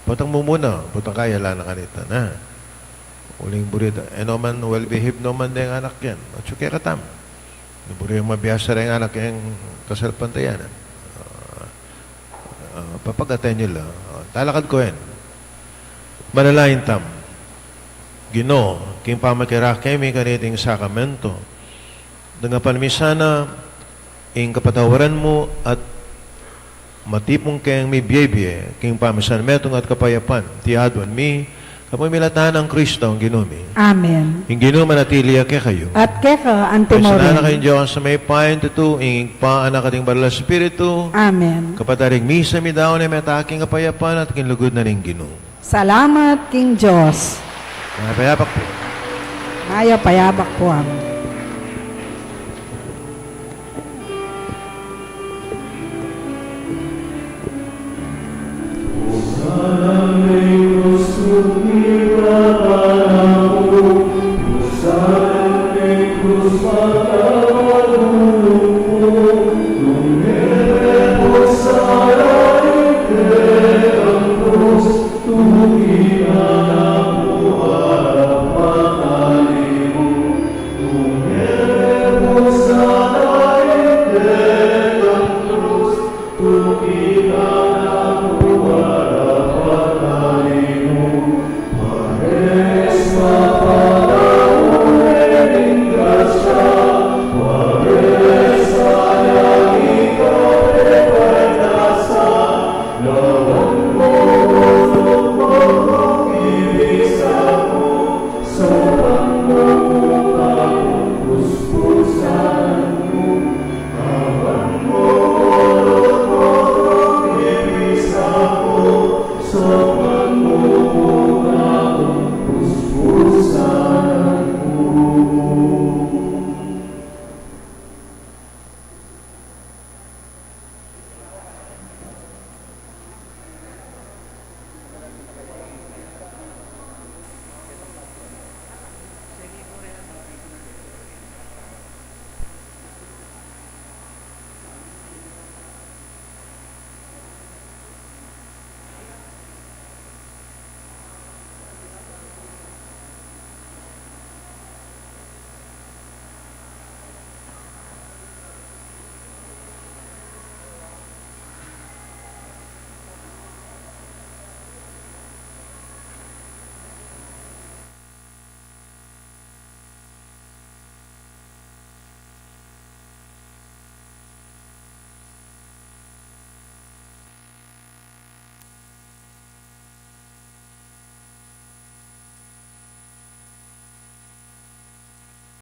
Putang mo muna, putang kaya lang na kanita na. Uling burida. No man, well-behaved no man din ang anak yan. At yung kaya katam. Burida yung mabiyasa rin ang anak yung kasalpantayanan. Papagatan nyo lang. Talakad ko yan. Manalain tam. Gino, king pamakira kami kaniting sakamento. Dengan panmisana, ing kapatawaran mo at matipong kayang may biyay-biyay, king pamisan metong at kapayapan, tiyadwan mi, kapag milatahan ng Kristo ang ginumi. Amen. Ing ginuman atiliya kay kayo. At keka Ay sana antimorin. kayong Diyos sa may pain tutu, ing paanak ating baral Espiritu, Amen. kapataring misa mi daw na metaking kapayapan at kinlugod na ning ginu. Salamat, King Diyos. Payapak po. Maya payabak po ang. Cruz